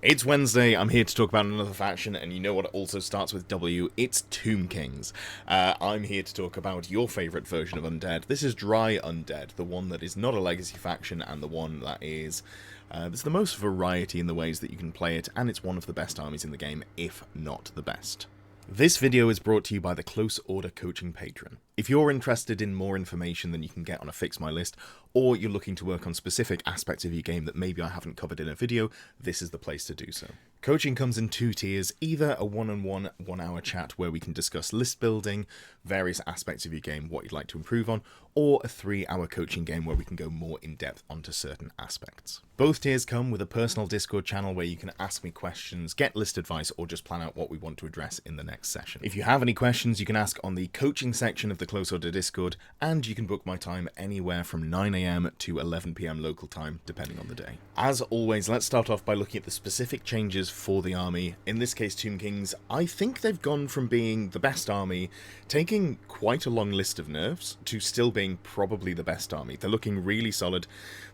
It's Wednesday, I'm here to talk about another faction, and you know what also starts with W, it's Tomb Kings. I'm here to talk about your favourite version of Undead. This is Dry Undead, the one that is not a legacy faction, and the one that is... there's the most variety in the ways that you can play it, and it's one of the best armies in the game, if not the best. This video is brought to you by the Close Order Coaching Patron. If you're interested in more information than you can get on a Fix My List, or you're looking to work on specific aspects of your game that maybe I haven't covered in a video, this is the place to do so. Coaching comes in two tiers, either a one-on-one, 1 hour chat where we can discuss list building, various aspects of your game, what you'd like to improve on, or a 3-hour coaching game where we can go more in depth onto certain aspects. Both tiers come with a personal Discord channel where you can ask me questions, get list advice, or just plan out what we want to address in the next session. If you have any questions, you can ask on the coaching section of the Close Order Discord, and you can book my time anywhere from 9 AM to 11 PM local time, depending on the day. As always, let's start off by looking at the specific changes for the army. In this case, Tomb Kings, I think they've gone from being the best army, taking quite a long list of nerfs, to still being probably the best army. They're looking really solid.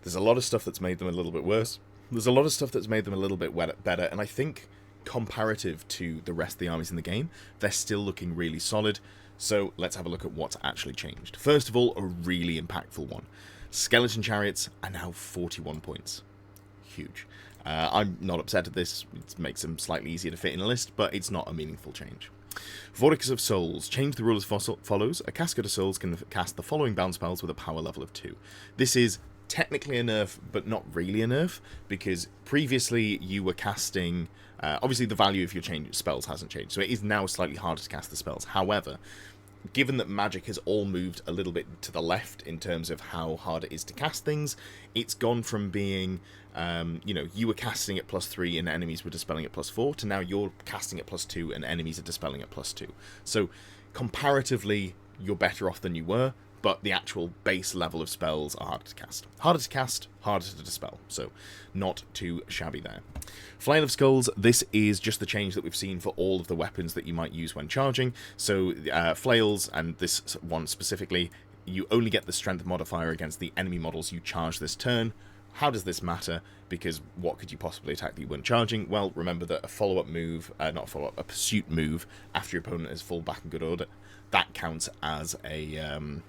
There's a lot of stuff that's made them a little bit worse. There's a lot of stuff that's made them a little bit better, and I think comparative to the rest of the armies in the game, they're still looking really solid. So let's have a look at what's actually changed. First of all, a really impactful one. Skeleton Chariots are now 41 points. Huge. I'm not upset at this. It makes them slightly easier to fit in a list, but it's not a meaningful change. Vortex of Souls. Change the rule as follows. A Cascade of Souls can cast the following bound spells with a power level of 2. This is technically a nerf, but not really a nerf, because previously you were casting... obviously the value of your spells hasn't changed, so it is now slightly harder to cast the spells. However, given that magic has all moved a little bit to the left in terms of how hard it is to cast things, it's gone from being, you were casting at +3 and enemies were dispelling at +4, to now you're casting at +2 and enemies are dispelling at +2. So, comparatively, you're better off than you were, but the actual base level of spells are harder to cast. Harder to cast, harder to dispel, so not too shabby there. Flail of Skulls, this is just the change that we've seen for all of the weapons that you might use when charging. So flails, and this one specifically, you only get the strength modifier against the enemy models you charge this turn. How does this matter? Because what could you possibly attack that you weren't charging? Well, remember that a follow-up move, not a follow-up, a pursuit move after your opponent has fallen back in good order, that counts as a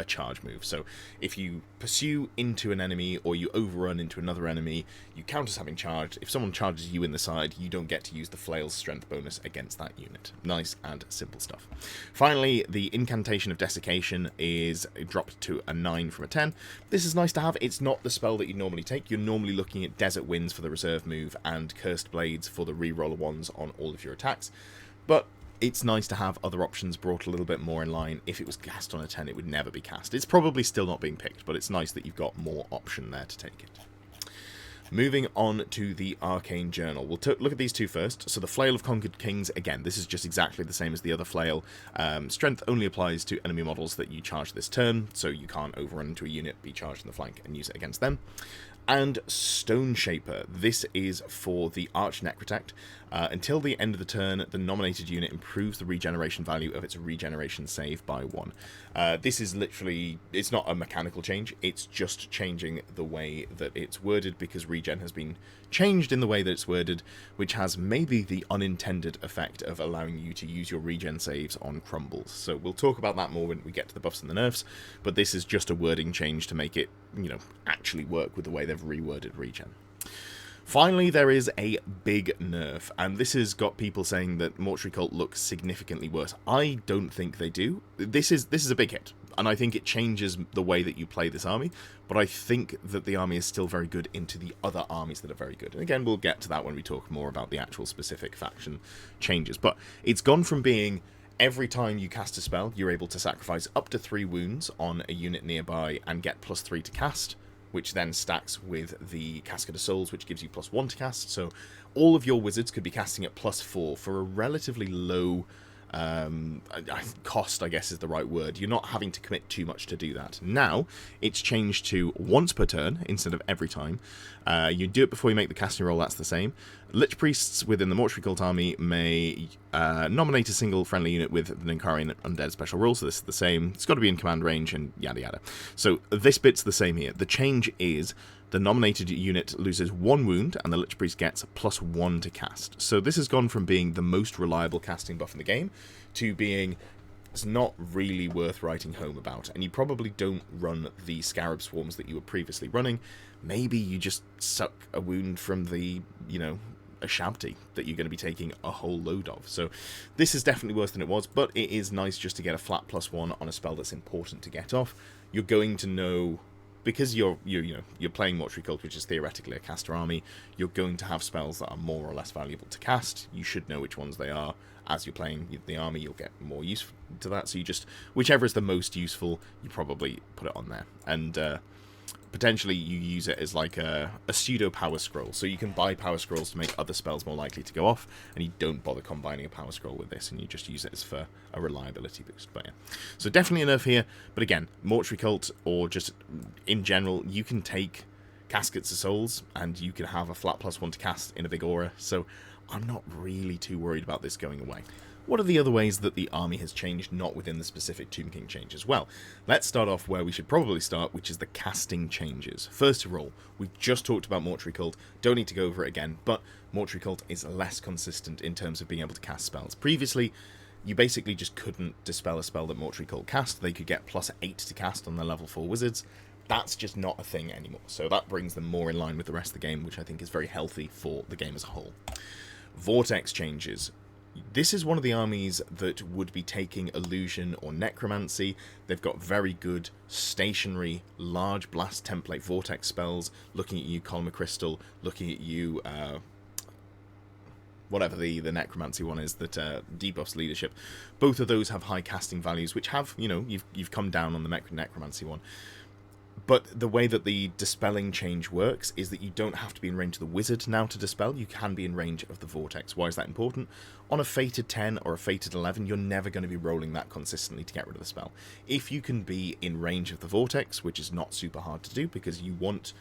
charge move. So if you pursue into an enemy or you overrun into another enemy, you count as having charged. If someone charges you in the side, you don't get to use the flail's strength bonus against that unit. Nice and simple stuff. Finally, the Incantation of Desiccation is dropped to a 9 from a 10. This is nice to have. It's not the spell that you normally take. You're normally looking at Desert Winds for the reserve move and Cursed Blades for the reroller ones on all of your attacks. But it's nice to have other options brought a little bit more in line. If it was cast on a 10, it would never be cast. It's probably still not being picked, but it's nice that you've got more option there to take it. Moving on to the Arcane Journal. We'll look at these two first. So the Flail of Conquered Kings, again, this is just exactly the same as the other Flail. Strength only applies to enemy models that you charge this turn, so you can't overrun into a unit, be charged in the flank, and use it against them. And Stone Shaper. This is for the Arch Necrotect. Until the end of the turn, the nominated unit improves the regeneration value of its regeneration save by 1. This is literally, it's not a mechanical change, it's just changing the way that it's worded, because regen has been changed in the way that it's worded, which has maybe the unintended effect of allowing you to use your regen saves on crumbles. So we'll talk about that more when we get to the buffs and the nerfs, but this is just a wording change to make it, actually work with the way they've reworded regen. Finally, there is a big nerf, and this has got people saying that Mortuary Cult looks significantly worse. I don't think they do. This is a big hit, and I think it changes the way that you play this army, but I think that the army is still very good into the other armies that are very good. And again, we'll get to that when we talk more about the actual specific faction changes. But it's gone from being every time you cast a spell, you're able to sacrifice up to 3 wounds on a unit nearby and get +3 to cast, which then stacks with the Cascade of Souls, which gives you +1 to cast. So all of your wizards could be casting at +4 for a relatively low cost, I guess is the right word. You're not having to commit too much to do that. Now, it's changed to once per turn instead of every time. You do it before you make the casting roll, that's the same. Lich Priests within the Mortuary Cult army may nominate a single friendly unit with the Ninkarian Undead special rule, so this is the same. It's got to be in command range and yada yada. So this bit's the same here. The change is the nominated unit loses 1 wound, and the Lich Priest gets +1 to cast. So this has gone from being the most reliable casting buff in the game to being it's not really worth writing home about. And you probably don't run the Scarab Swarms that you were previously running. Maybe you just suck a wound from the, a Shabti that you're going to be taking a whole load of. So this is definitely worse than it was, but it is nice just to get a flat +1 on a spell that's important to get off. You're going to know, because you're playing Mortuary Cult, which is theoretically a caster army, you're going to have spells that are more or less valuable to cast. You should know which ones they are. As you're playing the army, you'll get more use to that. So you just, whichever is the most useful, you probably put it on there. And potentially you use it as like a pseudo power scroll. So you can buy power scrolls to make other spells more likely to go off, and you don't bother combining a power scroll with this, and you just use it as for a reliability boost. But yeah, so definitely a nerf here. But again, Mortuary Cult, or just in general, you can take Caskets of Souls, and you can have a flat +1 to cast in a big aura. So I'm not really too worried about this going away. What are the other ways that the army has changed, not within the specific Tomb King changes? Well, let's start off where we should probably start, which is the casting changes. First of all, we've just talked about Mortuary Cult, don't need to go over it again, but Mortuary Cult is less consistent in terms of being able to cast spells. Previously, you basically just couldn't dispel a spell that Mortuary Cult cast. They could get +8 to cast on their level 4 wizards. That's just not a thing anymore, so that brings them more in line with the rest of the game, which I think is very healthy for the game as a whole. Vortex changes. This is one of the armies that would be taking Illusion or Necromancy. They've got very good stationary large blast template vortex spells. Looking at you, Column of Crystal. Looking at you, whatever the Necromancy one is that debuffs leadership. Both of those have high casting values, which have, you've come down on the Necromancy one. But the way that the dispelling change works is that you don't have to be in range of the wizard now to dispel. You can be in range of the vortex. Why is that important? On a fated 10 or a fated 11, you're never going to be rolling that consistently to get rid of the spell. If you can be in range of the vortex, which is not super hard to do because you want,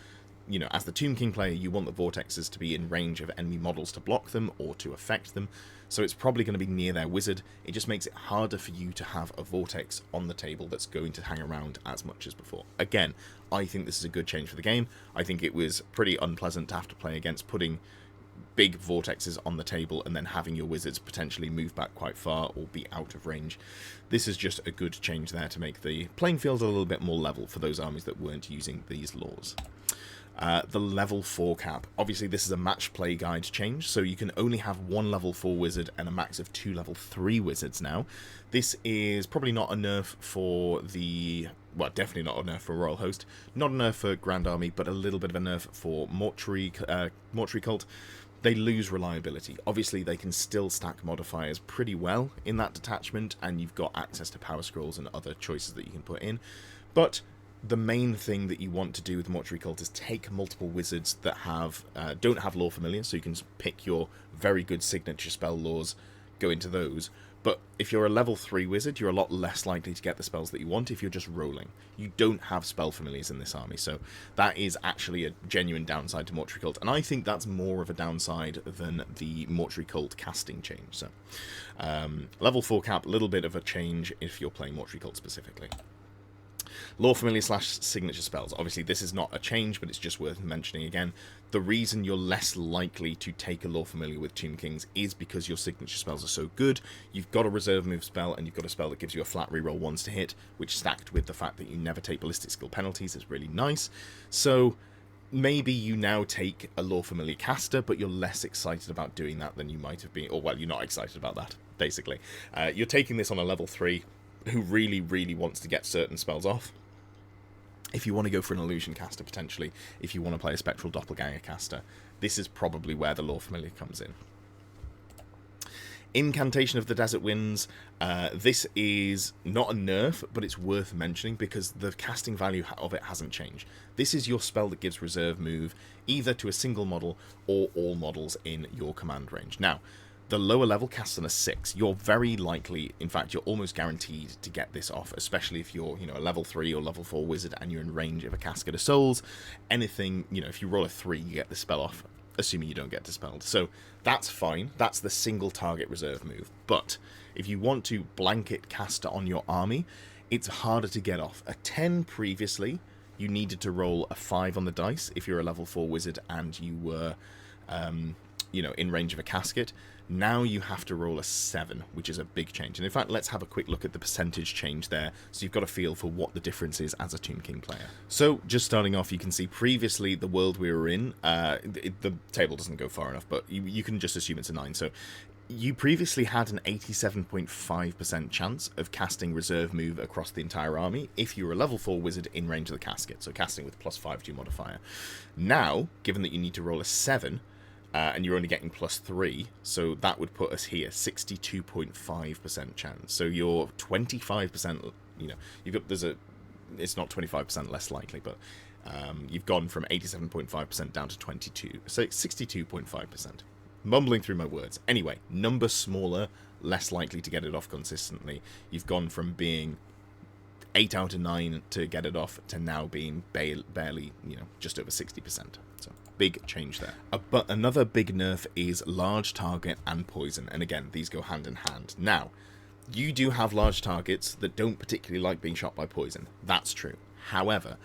as the Tomb King player, you want the vortexes to be in range of enemy models to block them or to affect them. So it's probably going to be near their wizard. It just makes it harder for you to have a vortex on the table that's going to hang around as much as before. Again, I think this is a good change for the game. I think it was pretty unpleasant to have to play against putting big vortexes on the table and then having your wizards potentially move back quite far or be out of range. This is just a good change there to make the playing field a little bit more level for those armies that weren't using these laws. The level 4 cap. Obviously, this is a match play guide change, so you can only have 1 level 4 wizard and a max of 2 level 3 wizards now. This is probably not a nerf for the... well, definitely not a nerf for Royal Host, not a nerf for Grand Army, but a little bit of a nerf for Mortuary Cult. They lose reliability. Obviously, they can still stack modifiers pretty well in that detachment, and you've got access to power scrolls and other choices that you can put in, but the main thing that you want to do with Mortuary Cult is take multiple wizards that have don't have Lore Familiar, so you can pick your very good signature spell laws, go into those. But if you're a level 3 wizard, you're a lot less likely to get the spells that you want if you're just rolling. You don't have spell familiars in this army, so that is actually a genuine downside to Mortuary Cult, and I think that's more of a downside than the Mortuary Cult casting change. So, level 4 cap, a little bit of a change if you're playing Mortuary Cult specifically. Lore Familiar / signature spells. Obviously, this is not a change, but it's just worth mentioning again. The reason you're less likely to take a Lore Familiar with Tomb Kings is because your signature spells are so good. You've got a reserve move spell, and you've got a spell that gives you a flat reroll once to hit, which stacked with the fact that you never take ballistic skill penalties is really nice. So maybe you now take a Lore Familiar caster, but you're less excited about doing that than you might have been. Or, well, you're not excited about that, basically. You're taking this on a level 3 who really, really wants to get certain spells off. If you want to go for an Illusion caster, potentially, if you want to play a Spectral Doppelganger caster, this is probably where the Lore Familiar comes in. Incantation of the Desert Winds. This is not a nerf, but it's worth mentioning because the casting value of it hasn't changed. This is your spell that gives reserve move either to a single model or all models in your command range. Now, the lower level casts on a 6. You're very likely, in fact, you're almost guaranteed to get this off, especially if you're, a level 3 or level 4 wizard and you're in range of a Casket of Souls. Anything, if you roll a 3, you get the spell off, assuming you don't get dispelled. So that's fine. That's the single target reserve move. But if you want to blanket caster on your army, it's harder to get off. A 10 previously, you needed to roll a 5 on the dice if you're a level 4 wizard and you were, in range of a casket. Now you have to roll a 7, which is a big change. And in fact, let's have a quick look at the percentage change there, so you've got a feel for what the difference is as a Tomb King player. So, just starting off, you can see previously the world we were in, the table doesn't go far enough, but you can just assume it's a 9. So, you previously had an 87.5% chance of casting Reserve Move across the entire army if you were a level 4 wizard in range of the casket, so casting with +5 to your modifier. Now, given that you need to roll a 7, and you're only getting +3, so that would put us here, 62.5% chance. So you're 25%, you've got, it's not 25% less likely, but you've gone from 87.5% down to 62.5%. Mumbling through my words. Anyway, number smaller, less likely to get it off consistently. You've gone from being 8 out of 9 to get it off to now being barely, just over 60%. So, big change there. But another big nerf is large target and poison. And again, these go hand in hand. Now, you do have large targets that don't particularly like being shot by poison. That's true. However,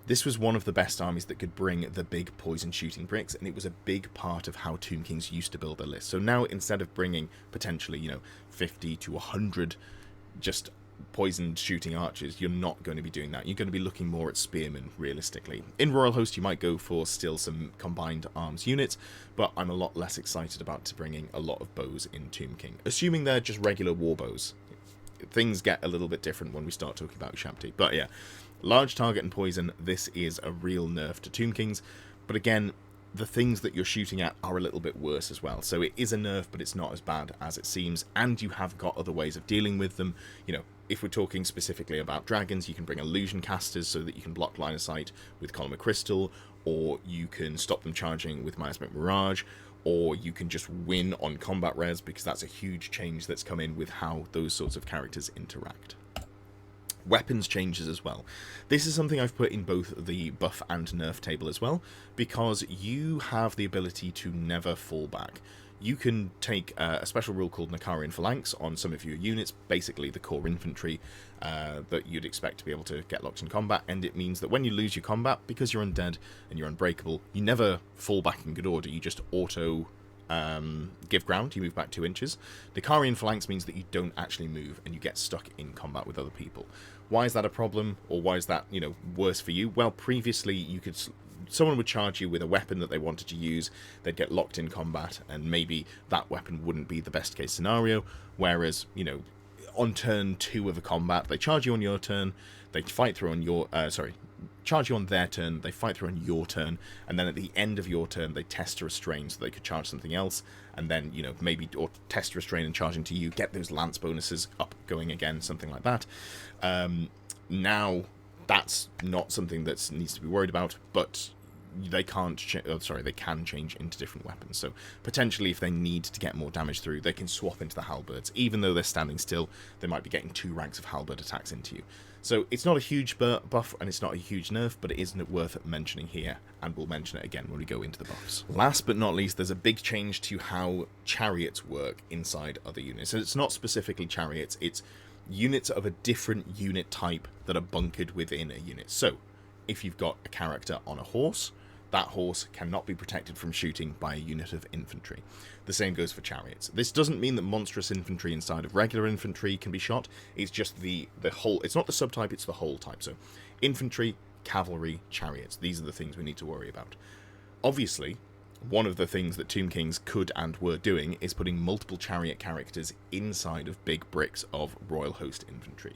this was one of the best armies that could bring the big poison shooting bricks, and it was a big part of how Tomb Kings used to build their list. So now, instead of bringing potentially, 50 to 100 just poisoned shooting archers, you're not going to be doing that. You're going to be looking more at spearmen, realistically. In Royal Host, you might go for still some combined arms units, but I'm a lot less excited about bringing a lot of bows in Tomb King, assuming they're just regular war bows. Things get a little bit different when we start talking about Shabti. But yeah, large target and poison, this is a real nerf to Tomb Kings. But again, the things that you're shooting at are a little bit worse as well. So it is a nerf, but it's not as bad as it seems. And you have got other ways of dealing with them. If we're talking specifically about dragons, you can bring illusion casters so that you can block line of sight with Column of Crystal, or you can stop them charging with Miasmic Mirage, or you can just win on combat res, because that's a huge change that's come in with how those sorts of characters interact. Weapons changes as well. This is something I've put in both the buff and nerf table as well, because you have the ability to never fall back. You can take a special rule called Nakarian Phalanx on some of your units, basically the core infantry that you'd expect to be able to get locked in combat, and it means that when you lose your combat, because you're undead and you're unbreakable, you never fall back in good order, you just auto give ground, you move back 2 inches. Nakarian Phalanx means that you don't actually move and you get stuck in combat with other people. Why is that a problem, or why is that, worse for you? Well, previously someone would charge you with a weapon that they wanted to use, they'd get locked in combat, and maybe that weapon wouldn't be the best case scenario, whereas, on turn 2 of a combat, they charge you on your turn, they fight through on your, charge you on their turn, they fight through on your turn, and then at the end of your turn, they test to restrain so they could charge something else, and then, or test restrain and charge into you, get those lance bonuses up going again, something like that. Now, that's not something that needs to be worried about, but they can change into different weapons. So potentially, if they need to get more damage through, they can swap into the halberds. Even though they're standing still, they might be getting 2 ranks of halberd attacks into you. So it's not a huge buff, and it's not a huge nerf, but it isn't worth mentioning here, and we'll mention it again when we go into the buffs. Last but not least, there's a big change to how chariots work inside other units. So it's not specifically chariots, it's units of a different unit type that are bunkered within a unit. So if you've got a character on a horse, that horse cannot be protected from shooting by a unit of infantry. The same goes for chariots. This doesn't mean that monstrous infantry inside of regular infantry can be shot. It's just the whole, it's not the subtype, it's the whole type. So infantry, cavalry, chariots, these are the things we need to worry about. Obviously, one of the things that Tomb Kings could and were doing is putting multiple chariot characters inside of big bricks of Royal Host infantry.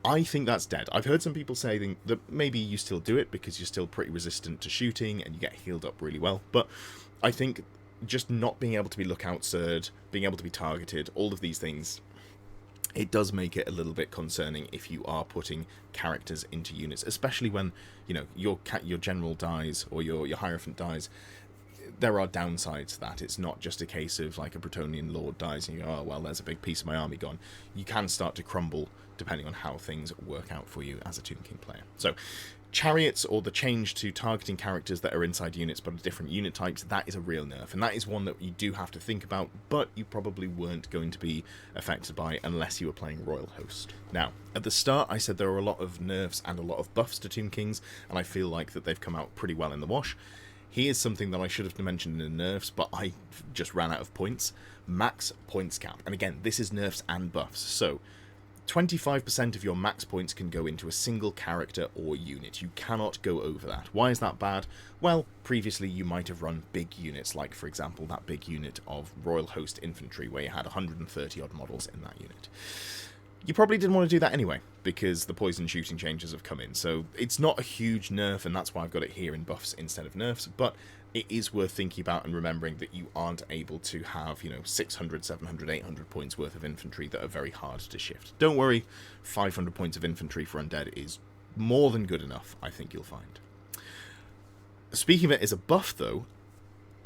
I think that's dead. I've heard some people saying that maybe you still do it because you're still pretty resistant to shooting and you get healed up really well, but I think just not being able to be lookout surd, being able to be targeted, all of these things, it does make it a little bit concerning if you are putting characters into units, especially when, your general dies or your Hierophant dies. There are downsides to that. It's not just a case of like a Bretonnian lord dies and you go, oh, well, there's a big piece of my army gone. You can start to crumble depending on how things work out for you as a Tomb King player. So Chariots, or the change to targeting characters that are inside units but are different unit types, that is a real nerf, and that is one that you do have to think about, but you probably weren't going to be affected by unless you were playing Royal Host. Now, at the start I said there were a lot of nerfs and a lot of buffs to Tomb Kings, and I feel like that they've come out pretty well in the wash. Here's something that I should have mentioned in the nerfs, but I just ran out of points. Max points cap. And again, this is nerfs and buffs, so 25% of your max points can go into a single character or unit. You cannot go over that. Why is that bad? Well, previously you might have run big units, like for example that big unit of Royal Host Infantry where you had 130 odd models in that unit. You probably didn't want to do that anyway, because the poison shooting changes have come in, so it's not a huge nerf, and that's why I've got it here in buffs instead of nerfs, but it is worth thinking about and remembering that you aren't able to have, 600, 700, 800 points worth of infantry that are very hard to shift. Don't worry, 500 points of infantry for Undead is more than good enough, I think you'll find. Speaking of it as a buff, though,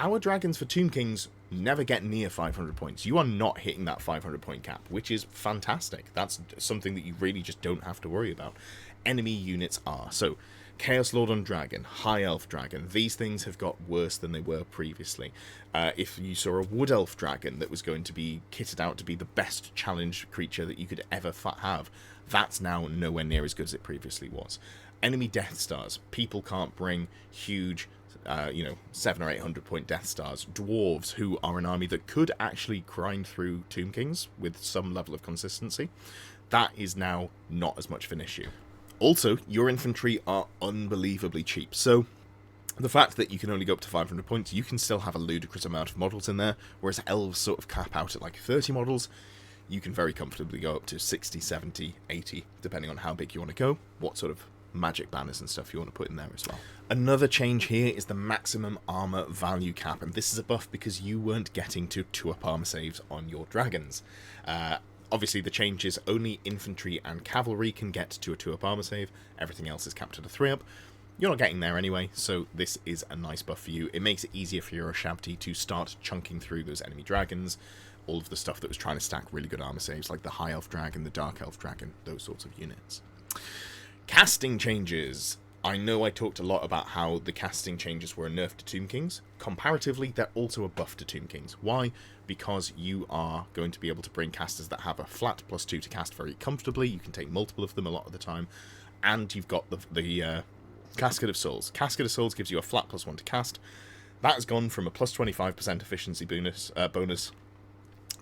our dragons for Tomb Kings never get near 500 points. You are not hitting that 500 point cap, which is fantastic. That's something that you really just don't have to worry about. Enemy units are. So, Chaos Lord on Dragon, High Elf Dragon, these things have got worse than they were previously. If you saw a Wood Elf Dragon that was going to be kitted out to be the best challenge creature that you could ever have, that's now nowhere near as good as it previously was. Enemy Death Stars. People can't bring huge 700 or 800 point Death Stars. Dwarves, who are an army that could actually grind through Tomb Kings with some level of consistency. That is now not as much of an issue. Also, your infantry are unbelievably cheap, so the fact that you can only go up to 500 points, you can still have a ludicrous amount of models in there, whereas elves sort of cap out at like 30 models. You can very comfortably go up to 60, 70, 80, depending on how big you want to go, what sort of magic banners and stuff you want to put in there as well. Another change here is the maximum armor value cap, and this is a buff because you weren't getting to 2-up armor saves on your dragons. Obviously the change is only infantry and cavalry can get to a 2-up armor save, everything else is capped at a 3-up. You're not getting there anyway, so this is a nice buff for you. It makes it easier for your Ushabti to start chunking through those enemy dragons, all of the stuff that was trying to stack really good armor saves, like the High Elf Dragon, the Dark Elf Dragon, those sorts of units. Casting changes. I know I talked a lot about how the casting changes were a nerf to Tomb Kings. Comparatively, they're also a buff to Tomb Kings. Why? Because you are going to be able to bring casters that have a flat +2 to cast very comfortably. You can take multiple of them a lot of the time. And you've got the Casket of Souls. Casket of Souls gives you a flat +1 to cast. That has gone from a +25% efficiency bonus,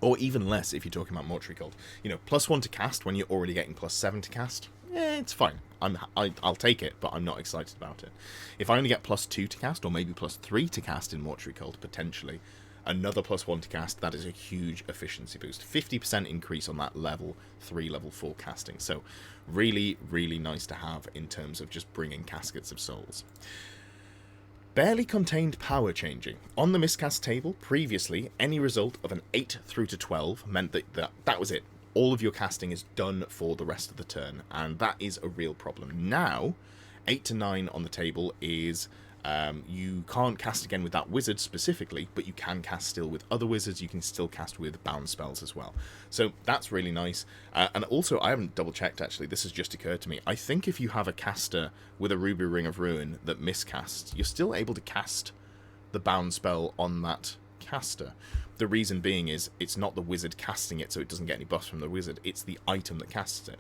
or even less if you're talking about Mortuary Cult. +1 to cast when you're already getting +7 to cast. It's fine. I'll take it, but I'm not excited about it. If I only get +2 to cast, or maybe +3 to cast in Mortuary Cult, potentially, another +1 to cast, that is a huge efficiency boost. 50% increase on that level 3, level 4 casting. So really, really nice to have in terms of just bringing Caskets of Souls. Barely contained power changing. On the miscast table, previously, any result of an 8 through to 12 meant that was it. All of your casting is done for the rest of the turn, and that is a real problem. Now, 8 to 9 on the table is you can't cast again with that wizard specifically, but you can cast still with other wizards. You can still cast with bound spells as well. So that's really nice. And also, I haven't double checked actually, this has just occurred to me. I think if you have a caster with a Ruby Ring of Ruin that miscasts, you're still able to cast the bound spell on that caster. The reason being is it's not the wizard casting it, so it doesn't get any buffs from the wizard. It's the item that casts it.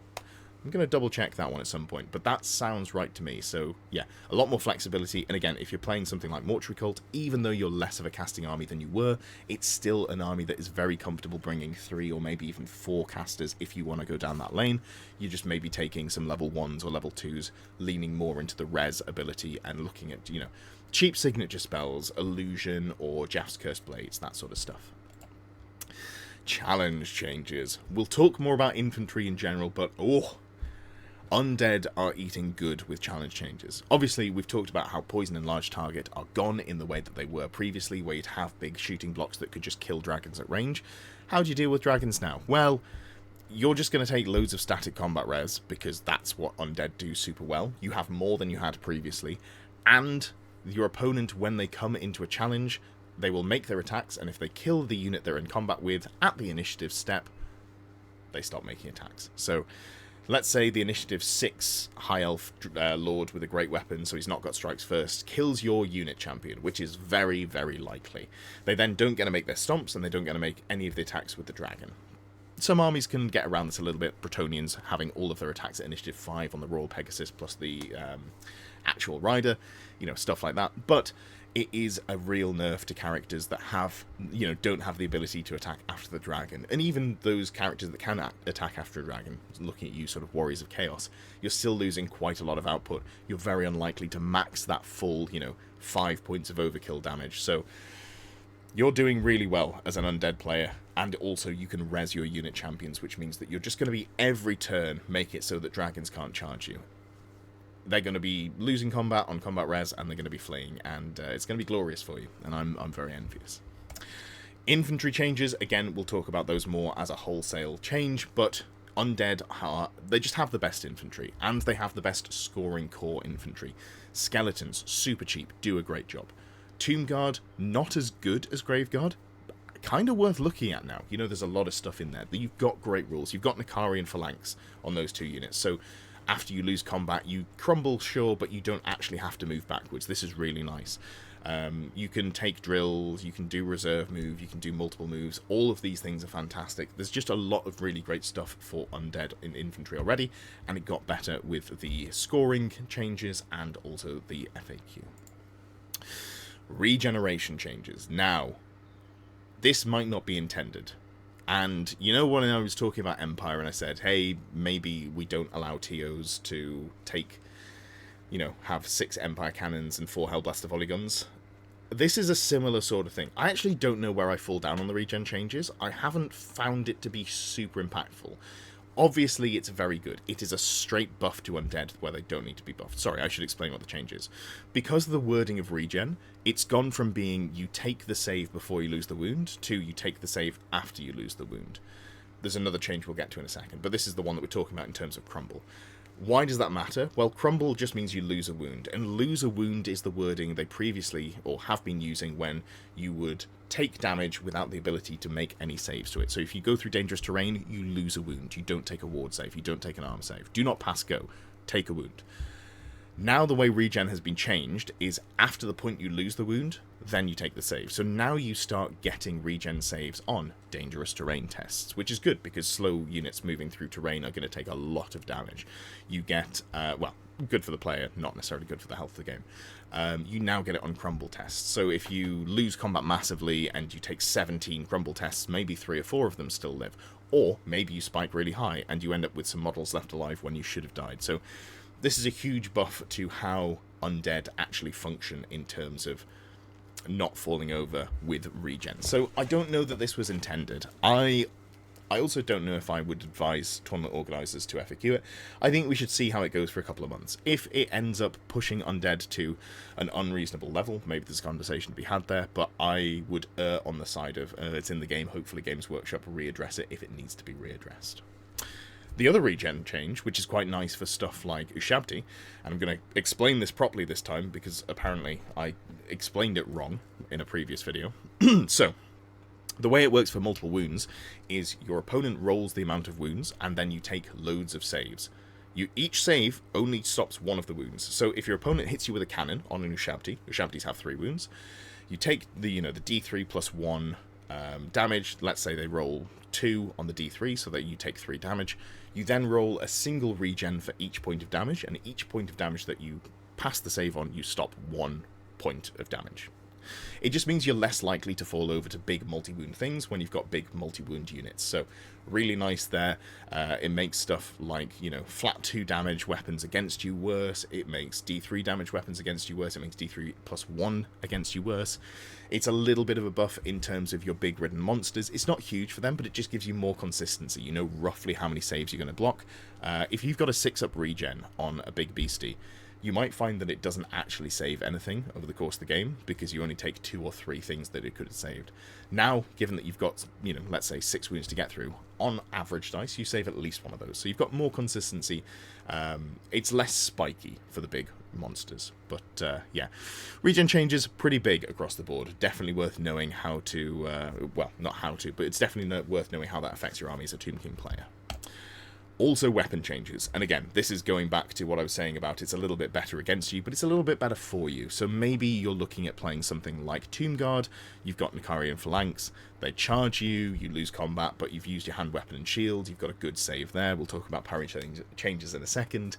I'm going to double check that one at some point, but that sounds right to me. So yeah, a lot more flexibility. And again, if you're playing something like Mortuary Cult, even though you're less of a casting army than you were, it's still an army that is very comfortable bringing 3 or maybe even 4 casters if you want to go down that lane. You're just maybe taking some level 1s or level 2s, leaning more into the res ability and looking at, cheap signature spells, illusion, or Jaff's Cursed Blades, that sort of stuff. Challenge changes. We'll talk more about infantry in general, but Undead are eating good with challenge changes. Obviously, we've talked about how poison and large target are gone in the way that they were previously, where you'd have big shooting blocks that could just kill dragons at range. How do you deal with dragons now? Well, you're just going to take loads of static combat res, because that's what Undead do super well. You have more than you had previously, and your opponent, when they come into a challenge, they will make their attacks, and if they kill the unit they're in combat with at the initiative step, they stop making attacks. So Let's say the initiative 6 high elf lord with a great weapon, so he's not got strikes first, kills your unit champion, which is very, very likely. They then don't get to make their stomps, and they don't get to make any of the attacks with the dragon. Some armies can get around this a little bit. Bretonnians having all of their attacks at initiative 5 on the Royal Pegasus plus the actual rider, stuff like that. But it is a real nerf to characters that have, don't have the ability to attack after the dragon. And even those characters that can attack after a dragon, looking at you sort of Warriors of Chaos, you're still losing quite a lot of output. You're very unlikely to max that full, 5 points of overkill damage. So you're doing really well as an undead player, and also you can res your unit champions, which means that you're just going to be every turn make it so that dragons can't charge you. They're going to be losing combat on combat res, and they're going to be fleeing, and it's going to be glorious for you, and I'm very envious. Infantry changes, again, we'll talk about those more as a wholesale change, but undead, they just have the best infantry, and they have the best scoring core infantry. Skeletons, super cheap, do a great job. Tomb Guard, not as good as Grave Guard, kind of worth looking at now. There's a lot of stuff in there. You've got great rules. You've got Nikarian Phalanx on those 2 units, so after you lose combat, you crumble, sure, but you don't actually have to move backwards. This is really nice. You can take drills, you can do reserve move, you can do multiple moves. All of these things are fantastic. There's just a lot of really great stuff for undead in infantry already, and it got better with the scoring changes and also the FAQ. Regeneration changes. Now, this might not be intended. And when I was talking about Empire and I said, hey, maybe we don't allow TOs to take, have 6 Empire cannons and 4 Hellblaster volley guns. This is a similar sort of thing. I actually don't know where I fall down on the regen changes. I haven't found it to be super impactful. Obviously, it's very good. It is a straight buff to undead where they don't need to be buffed. Sorry, I should explain what the change is. Because of the wording of regen, it's gone from being you take the save before you lose the wound to you take the save after you lose the wound. There's another change we'll get to in a second, but this is the one that we're talking about in terms of crumble. Why does that matter? Well, crumble just means you lose a wound, and lose a wound is the wording they previously, or have been using, when you would take damage without the ability to make any saves to it. So if you go through dangerous terrain, you lose a wound. You don't take a ward save. You don't take an arm save. Do not pass go. Take a wound. Now the way regen has been changed is after the point you lose the wound, then you take the save. So now you start getting regen saves on dangerous terrain tests, which is good because slow units moving through terrain are going to take a lot of damage. You get, good for the player, not necessarily good for the health of the game. You now get it on crumble tests. So if you lose combat massively and you take 17 crumble tests, maybe 3 or 4 of them still live. Or maybe you spike really high and you end up with some models left alive when you should have died. So this is a huge buff to how undead actually function in terms of not falling over with regen. So I don't know that this was intended. I also don't know if I would advise tournament organisers to FAQ it. I think we should see how it goes for a couple of months. If it ends up pushing undead to an unreasonable level, maybe there's a conversation to be had there, but I would err on the side of it's in the game. Hopefully Games Workshop will readdress it if it needs to be readdressed. The other regen change, which is quite nice for stuff like Ushabti, and I'm going to explain this properly this time because apparently I explained it wrong in a previous video. So, the way it works for multiple wounds is your opponent rolls the amount of wounds and then you take loads of saves. Each save only stops one of the wounds. So if your opponent hits you with a cannon on an Ushabti, Ushabtis have 3 wounds, you take the D3 plus 1 damage. Let's say they roll 2 on the D3 so that you take 3 damage. You then roll a single regen for each point of damage, and each point of damage that you pass the save on, you stop 1 point of damage. It just means you're less likely to fall over to big multi-wound things when you've got big multi-wound units. So really nice there. It makes stuff like, flat 2 damage weapons against you worse. It makes D3 damage weapons against you worse. It makes D3 plus 1 against you worse. It's a little bit of a buff in terms of your big ridden monsters. It's not huge for them, but it just gives you more consistency. You know roughly how many saves you're going to block. If you've got a 6-up regen on a big beastie, you might find that it doesn't actually save anything over the course of the game because you only take 2 or 3 things that it could have saved. Now, given that you've got, let's say 6 wounds to get through, on average dice, you save at least one of those. So you've got more consistency. It's less spiky for the big monsters. But, yeah. Regen changes pretty big across the board. Definitely worth knowing how to, well, not how to, but it's definitely worth knowing how that affects your army as a Tomb King player. Also weapon changes, and again, this is going back to what I was saying about it's a little bit better against you, but it's a little bit better for you. So maybe you're looking at playing something like Tomb Guard, you've got Nikarian Phalanx, they charge you, you lose combat, but you've used your hand weapon and shield, you've got a good save there, we'll talk about parry changes in a second.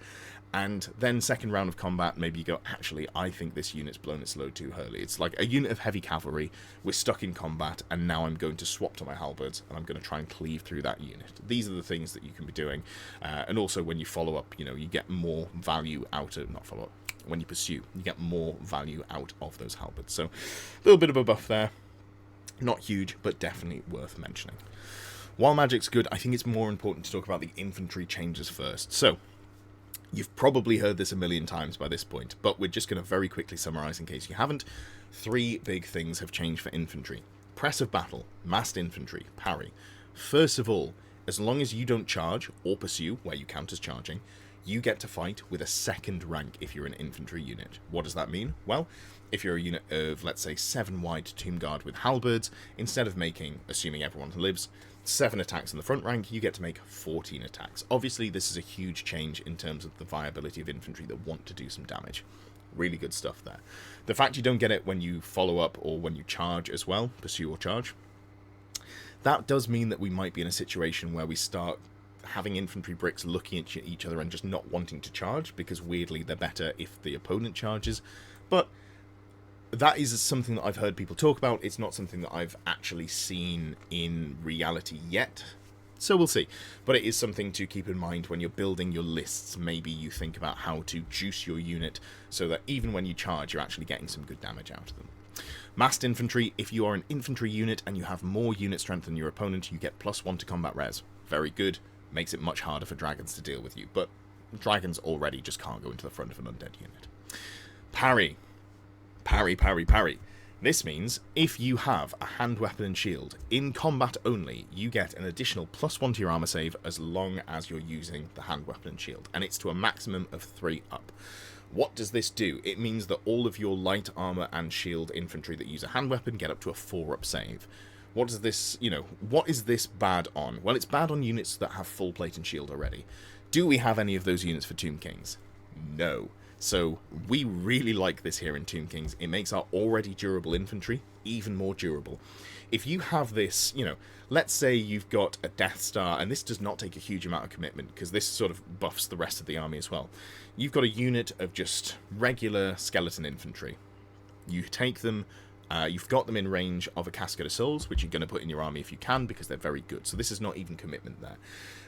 And then second round of combat, maybe you go, actually, I think this unit's blown its load too early. It's like a unit of heavy cavalry, we're stuck in combat, and now I'm going to swap to my halberds, and I'm going to try and cleave through that unit. These are the things that you can be doing. And also, when you follow up, you know, you get more value out of, not follow up, when you pursue, you get more value out of those halberds. So, a little bit of a buff there. Not huge, but definitely worth mentioning. While magic's good, I think it's more important to talk about the infantry changes first. So, you've probably heard this a million times by this point, but we're just going to very quickly summarise in case you haven't. 3 big things have changed for infantry. Press of battle, massed infantry, parry. First of all, as long as you don't charge or pursue, where you count as charging, you get to fight with a second rank if you're an infantry unit. What does that mean? Well, if you're a unit of, let's say, 7 wide Tomb Guard with halberds, instead of making, assuming everyone lives, 7 attacks in the front rank, you get to make 14 attacks. Obviously, this is a huge change in terms of the viability of infantry that want to do some damage. Really good stuff there. The fact you don't get it when you follow up or when you charge as well, pursue or charge, that does mean that we might be in a situation where we start having infantry bricks looking at each other and just not wanting to charge, because weirdly they're better if the opponent charges. But that is something that I've heard people talk about. It's not something that I've actually seen in reality yet. So we'll see. But it is something to keep in mind when you're building your lists. Maybe you think about how to juice your unit so that even when you charge, you're actually getting some good damage out of them. Massed infantry, if you are an infantry unit and you have more unit strength than your opponent, you get +1 to combat res. Very good. Makes it much harder for dragons to deal with you. But dragons already just can't go into the front of an undead unit. Parry. Parry, parry, parry. This means if you have a hand weapon and shield, in combat only, you get an additional +1 to your armor save as long as you're using the hand weapon and shield. And it's to a maximum of 3 up. What does this do? It means that all of your light armor and shield infantry that use a hand weapon get up to a 4 up save. What does this, what is this bad on? Well, it's bad on units that have full plate and shield already. Do we have any of those units for Tomb Kings? No. So we really like this here in Tomb Kings. It makes our already durable infantry even more durable. If you have this, let's say you've got a Death Star, and this does not take a huge amount of commitment, because this sort of buffs the rest of the army as well. You've got a unit of just regular skeleton infantry. You take them, you've got them in range of a Cascade of Souls, which you're going to put in your army if you can, because they're very good. So this is not even commitment there.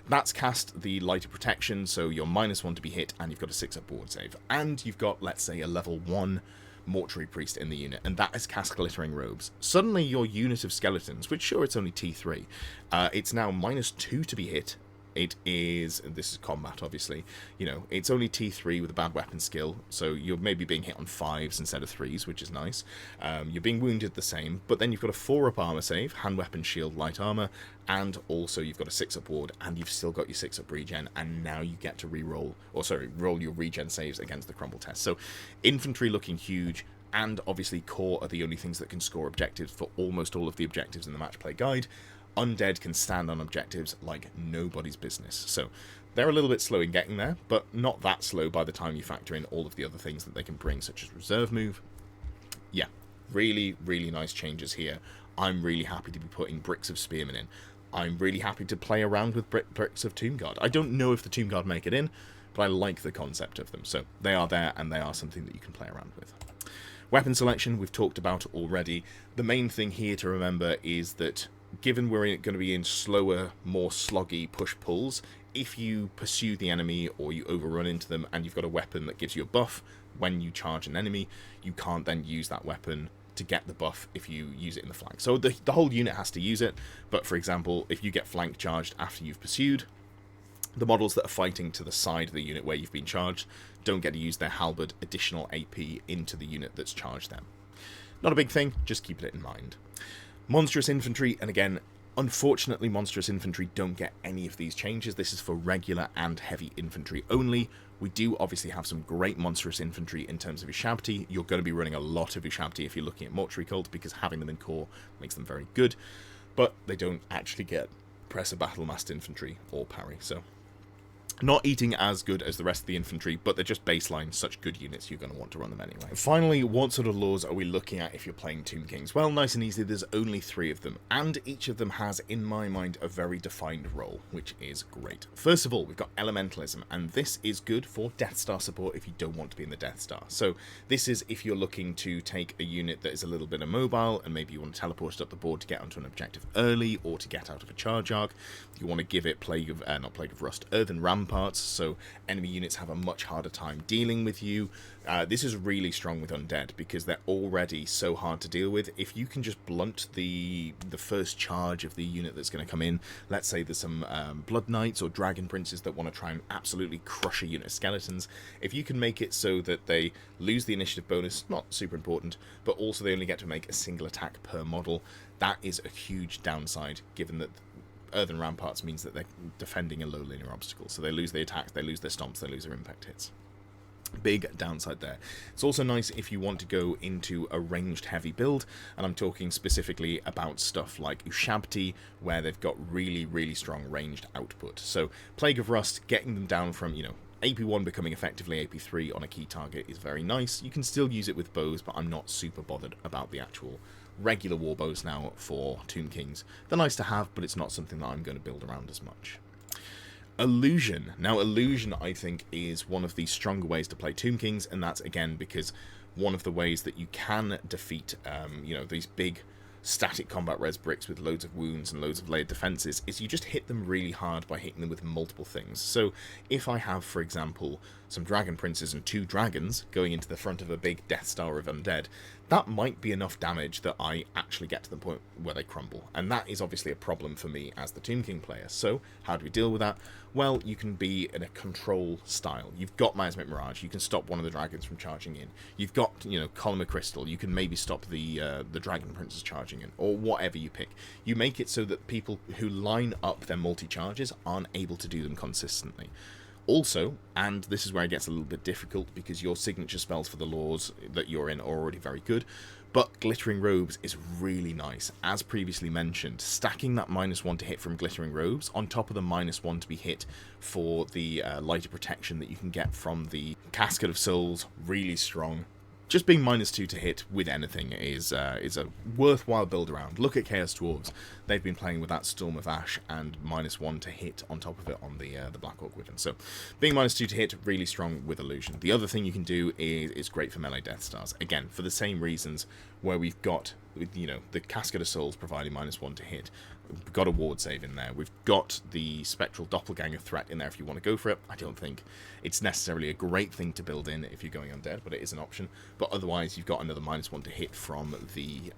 That's cast the lighter protection, so you're -1 to be hit, and you've got a 6-up board save. And you've got, let's say, a level 1 Mortuary Priest in the unit, and that is cast Glittering Robes. Suddenly your unit of skeletons, which sure it's only T3, it's now -2 to be hit. It is, this is combat obviously, it's only T3 with a bad weapon skill, so you're maybe being hit on 5s instead of 3s, which is nice. You're being wounded the same, but then you've got a 4-up armor save, hand weapon, shield, light armor, and also you've got a 6-up ward, and you've still got your 6-up regen, and now you get to roll your regen saves against the crumble test. So infantry looking huge, and obviously core are the only things that can score objectives for almost all of the objectives in the match play guide. Undead can stand on objectives like nobody's business. So they're a little bit slow in getting there, but not that slow by the time you factor in all of the other things that they can bring, such as reserve move. Yeah, really, really nice changes here. I'm really happy to be putting Bricks of Spearmen in. I'm really happy to play around with Bricks of Tomb Guard. I don't know if the Tomb Guard make it in, but I like the concept of them. So they are there, and they are something that you can play around with. Weapon selection, we've talked about already. The main thing here to remember is that given we're going to be in slower, more sloggy push-pulls, if you pursue the enemy or you overrun into them and you've got a weapon that gives you a buff when you charge an enemy, you can't then use that weapon to get the buff if you use it in the flank. So the whole unit has to use it, but for example, if you get flank charged after you've pursued, the models that are fighting to the side of the unit where you've been charged don't get to use their halberd additional AP into the unit that's charged them. Not a big thing, just keep it in mind. Monstrous Infantry, and again, unfortunately Monstrous Infantry don't get any of these changes. This is for regular and heavy infantry only. We do obviously have some great Monstrous Infantry in terms of Ushabti. You're going to be running a lot of Ushabti if you're looking at Mortuary Cult, because having them in core makes them very good, but they don't actually get Press of Battle, Massed Infantry, or Parry, so Not eating as good as the rest of the infantry, but they're just baseline such good units you're going to want to run them anyway. Finally, what sort of laws are we looking at if you're playing Tomb Kings? Well, nice and easy, there's only 3 of them, and each of them has, in my mind, a very defined role, which is great. First of all, we've got Elementalism, and this is good for Death Star support if you don't want to be in the Death Star. So this is if you're looking to take a unit that is a little bit immobile, and maybe you want to teleport it up the board to get onto an objective early, or to get out of a charge arc. You want to give it not Plague of Rust, Earthen Ramparts, so enemy units have a much harder time dealing with you. This is really strong with Undead because they're already so hard to deal with. If you can just blunt the first charge of the unit that's going to come in, let's say there's some Blood Knights or Dragon Princes that want to try and absolutely crush a unit of skeletons, if you can make it so that they lose the initiative bonus, not super important, but also they only get to make a single attack per model, that is a huge downside, given that Earthen Ramparts means that they're defending a low linear obstacle, so they lose their attacks, they lose their stomps, they lose their impact hits. Big downside there. It's also nice if you want to go into a ranged heavy build, and I'm talking specifically about stuff like Ushabti, where they've got really, really strong ranged output. So Plague of Rust, getting them down from, AP1 becoming effectively AP3 on a key target is very nice. You can still use it with bows, but I'm not super bothered about the actual regular warbows now for Tomb Kings. They're nice to have, but it's not something that I'm going to build around as much. Illusion. Now, Illusion, I think, is one of the stronger ways to play Tomb Kings, and that's, again, because one of the ways that you can defeat, these big static combat res bricks with loads of wounds and loads of layered defenses is you just hit them really hard by hitting them with multiple things. So if I have, for example, some Dragon Princes and 2 dragons going into the front of a big Death Star of Undead, that might be enough damage that I actually get to the point where they crumble. And that is obviously a problem for me as the Tomb King player. So how do we deal with that? Well, you can be in a control style. You've got Miasmic Mirage. You can stop one of the dragons from charging in. You've got, Column of Crystal. You can maybe stop the Dragon Princes charging in, or whatever you pick. You make it so that people who line up their multi-charges aren't able to do them consistently. Also, and this is where it gets a little bit difficult because your signature spells for the laws that you're in are already very good, but Glittering Robes is really nice. As previously mentioned, stacking that -1 to hit from Glittering Robes on top of the -1 to be hit for the lighter protection that you can get from the Casket of Souls, really strong. Just being -2 to hit with anything is a worthwhile build around. Look at Chaos Dwarves. They've been playing with that Storm of Ash and -1 to hit on top of it on the Black Orc Wyvern. So being -2 to hit, really strong with Illusion. The other thing you can do is great for melee Death Stars. Again, for the same reasons where we've got, the Casket of Souls providing -1 to hit. We've got a ward save in there. We've got the Spectral Doppelganger threat in there if you want to go for it. I don't think it's necessarily a great thing to build in if you're going Undead, but it is an option. But otherwise, you've got another -1 to hit from the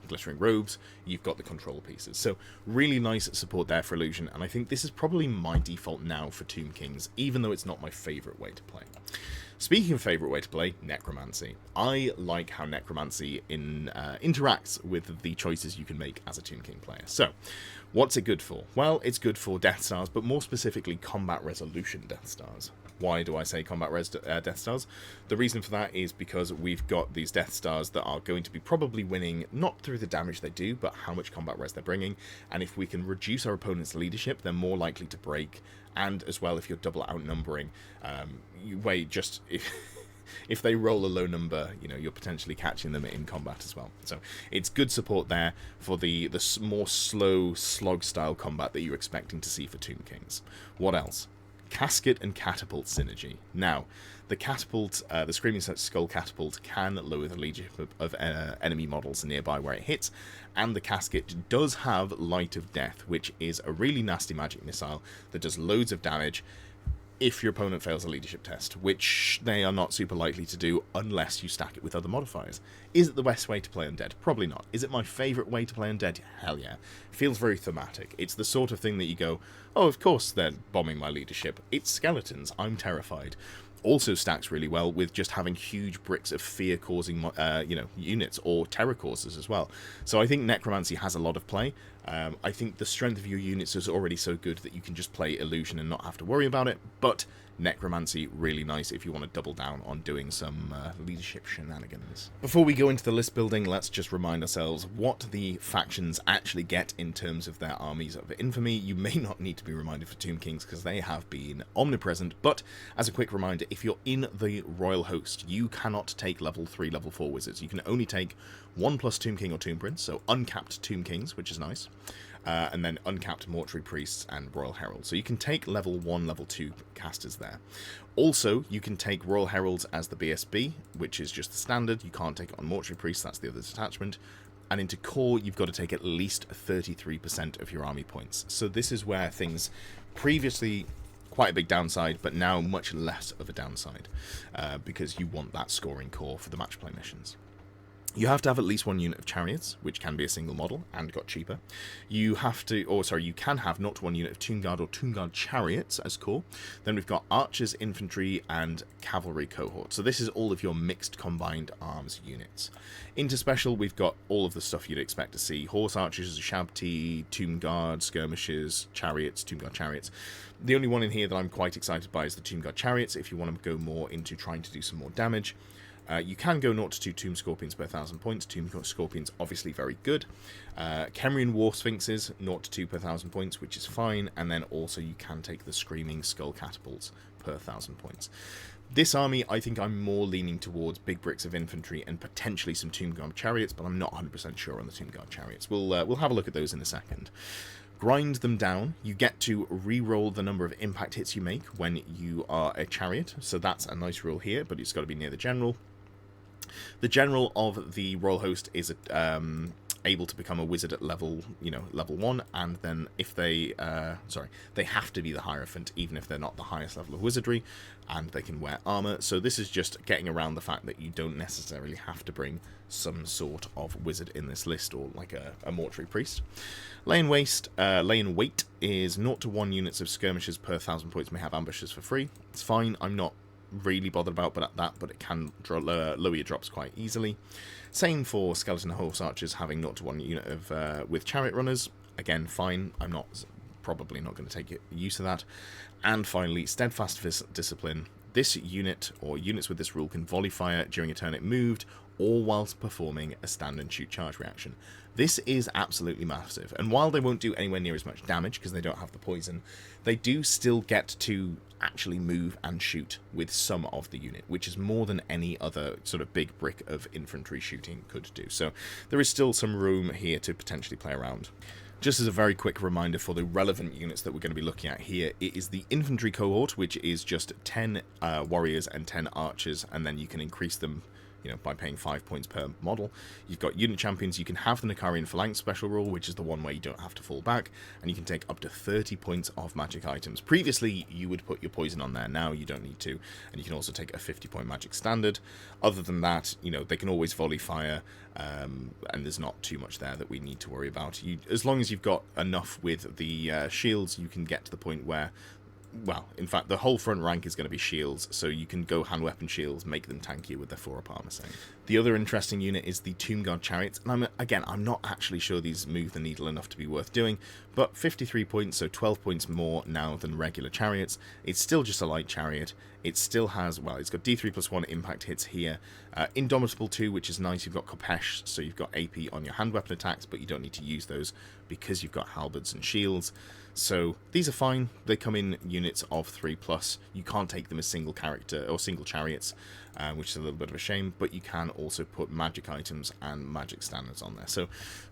Glittering Robes. You've got the control pieces. So really nice support there for Illusion, and I think this is probably my default now for Tomb Kings, even though it's not my favourite way to play. Speaking of favourite way to play, Necromancy. I like how Necromancy interacts with the choices you can make as a Tomb King player. So, what's it good for? Well, it's good for Death Stars, but more specifically Combat Resolution Death Stars. Why do I say Combat Res Death Stars? The reason for that is because we've got these Death Stars that are going to be probably winning, not through the damage they do, but how much combat res they're bringing, and if we can reduce our opponent's leadership, they're more likely to break, and as well, if you're double outnumbering, if they roll a low number, you're potentially catching them in combat as well. So it's good support there for the more slow slog style combat that you're expecting to see for Tomb Kings. What else? Casket and Catapult synergy. Now, the Catapult, the Screaming Skull Catapult can lower the leadership of enemy models nearby where it hits, and the Casket does have Light of Death, which is a really nasty magic missile that does loads of damage if your opponent fails a leadership test, which they are not super likely to do unless you stack it with other modifiers. Is it the best way to play Undead? Probably not. Is it my favourite way to play Undead? Hell yeah. Feels very thematic. It's the sort of thing that you go, oh, of course they're bombing my leadership. It's skeletons. I'm terrified. Also stacks really well with just having huge bricks of fear-causing, units, or terror causes as well. So I think Necromancy has a lot of play. I think the strength of your units is already so good that you can just play Illusion and not have to worry about it, but Necromancy, really nice if you want to double down on doing some leadership shenanigans. Before we go into the list building, let's just remind ourselves what the factions actually get in terms of their armies of infamy. You may not need to be reminded for Tomb Kings because they have been omnipresent, but as a quick reminder, if you're in the Royal Host, you cannot take level 3, level 4 wizards. You can only take 1+ Tomb King or Tomb Prince, so uncapped Tomb Kings, which is nice. And then uncapped Mortuary Priests and Royal Heralds. So you can take level 1, level 2 casters there. Also, you can take Royal Heralds as the BSB, which is just the standard. You can't take it on Mortuary Priests, that's the other detachment. And into core, you've got to take at least 33% of your army points. So this is where things previously quite a big downside, but now much less of a downside, because you want that scoring core for the match play missions. You have to have at least 1 unit of chariots, which can be a single model and got cheaper. You have to, you can have 0-1 unit of Tomb Guard or Tomb Guard chariots as core. Then we've got archers, infantry, and cavalry cohort. So this is all of your mixed combined arms units. Into special, we've got all of the stuff you'd expect to see: horse archers, Shabti, Tomb Guard, skirmishes, chariots, Tomb Guard chariots. The only one in here that I'm quite excited by is the Tomb Guard chariots. If you want to go more into trying to do some more damage. You can go 0-2 Tomb Scorpions per 1,000 points. Tomb Scorpions obviously very good. Kemrian War Sphinxes 0-2 per 1,000 points, which is fine. And then also you can take the Screaming Skull Catapults per 1,000 points. This army, I think I'm more leaning towards big bricks of infantry and potentially some Tomb Guard chariots, but I'm not 100% sure on the Tomb Guard chariots. We'll have a look at those in a second. Grind them down. You get to re-roll the number of impact hits you make when you are a chariot, so that's a nice rule here, but it's got to be near the general. The general of the Royal Host is able to become a wizard at level 1, and then if they have to be the Hierophant even if they're not the highest level of wizardry, and they can wear armor. So this is just getting around the fact that you don't necessarily have to bring some sort of wizard in this list, or like a mortuary priest. Lay in weight is 0-1 units of skirmishes per 1,000 points may have ambushes for free. It's fine. I'm not really bothered about but it can lower your drops quite easily. Same for skeleton and horse archers having 0-1 unit of with chariot runners. Again, fine. I'm probably not going to take use of that. And finally, steadfast discipline. This unit or units with this rule can volley fire during a turn it moved, or whilst performing a stand and shoot charge reaction. This is absolutely massive, and while they won't do anywhere near as much damage because they don't have the poison, they do still get to actually move and shoot with some of the unit, which is more than any other sort of big brick of infantry shooting could do. So there is still some room here to potentially play around. Just as a very quick reminder for the relevant units that we're going to be looking at here, it is the infantry cohort, which is just 10 warriors and 10 archers, and then you can increase them by paying 5 points per model. You've got unit champions. You can have the Nakarian Phalanx special rule, which is the one where you don't have to fall back, and you can take up to 30 points of magic items. Previously, you would put your poison on there. Now you don't need to, and you can also take a 50-point magic standard. Other than that, they can always volley fire, and there's not too much there that we need to worry about. As long as you've got enough with the shields, you can get to the point where, well, in fact, the whole front rank is going to be shields, so you can go hand weapon shields, make them tankier with their 4-up armor save. The other interesting unit is the Tomb Guard chariots, and I'm not actually sure these move the needle enough to be worth doing, but 53 points, so 12 points more now than regular chariots. It's still just a light chariot. It still has, it's got D3+1 impact hits here. Indomitable 2, which is nice. You've got Kopesh, so you've got AP on your hand weapon attacks, but you don't need to use those because you've got halberds and shields. So these are fine. They come in units of 3+. You can't take them as single character or single chariots, which is a little bit of a shame, but you can also put magic items and magic standards on there. So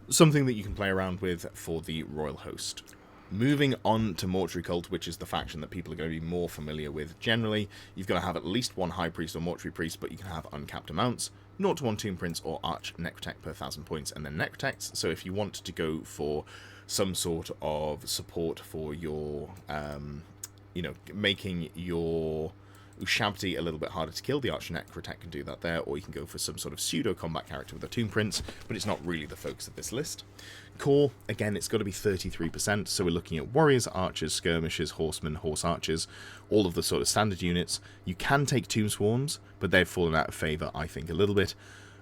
something that you can play around with for the Royal Host. Moving on to Mortuary Cult, which is the faction that people are going to be more familiar with generally. You've got to have at least 1 High Priest or Mortuary Priest, but you can have uncapped amounts. 0-1 Tomb Prince or Arch Necrotech per 1,000 points, and then Necrotechs. So if you want to go for some sort of support for your, making your Ushabti a little bit harder to kill, the Arch Necrotech can do that there, or you can go for some sort of pseudo-combat character with a Tomb Prince, but it's not really the focus of this list. Core, again, it's got to be 33%, so we're looking at warriors, archers, skirmishers, horsemen, horse archers, all of the sort of standard units. You can take Tomb Swarms, but they've fallen out of favour, I think, a little bit.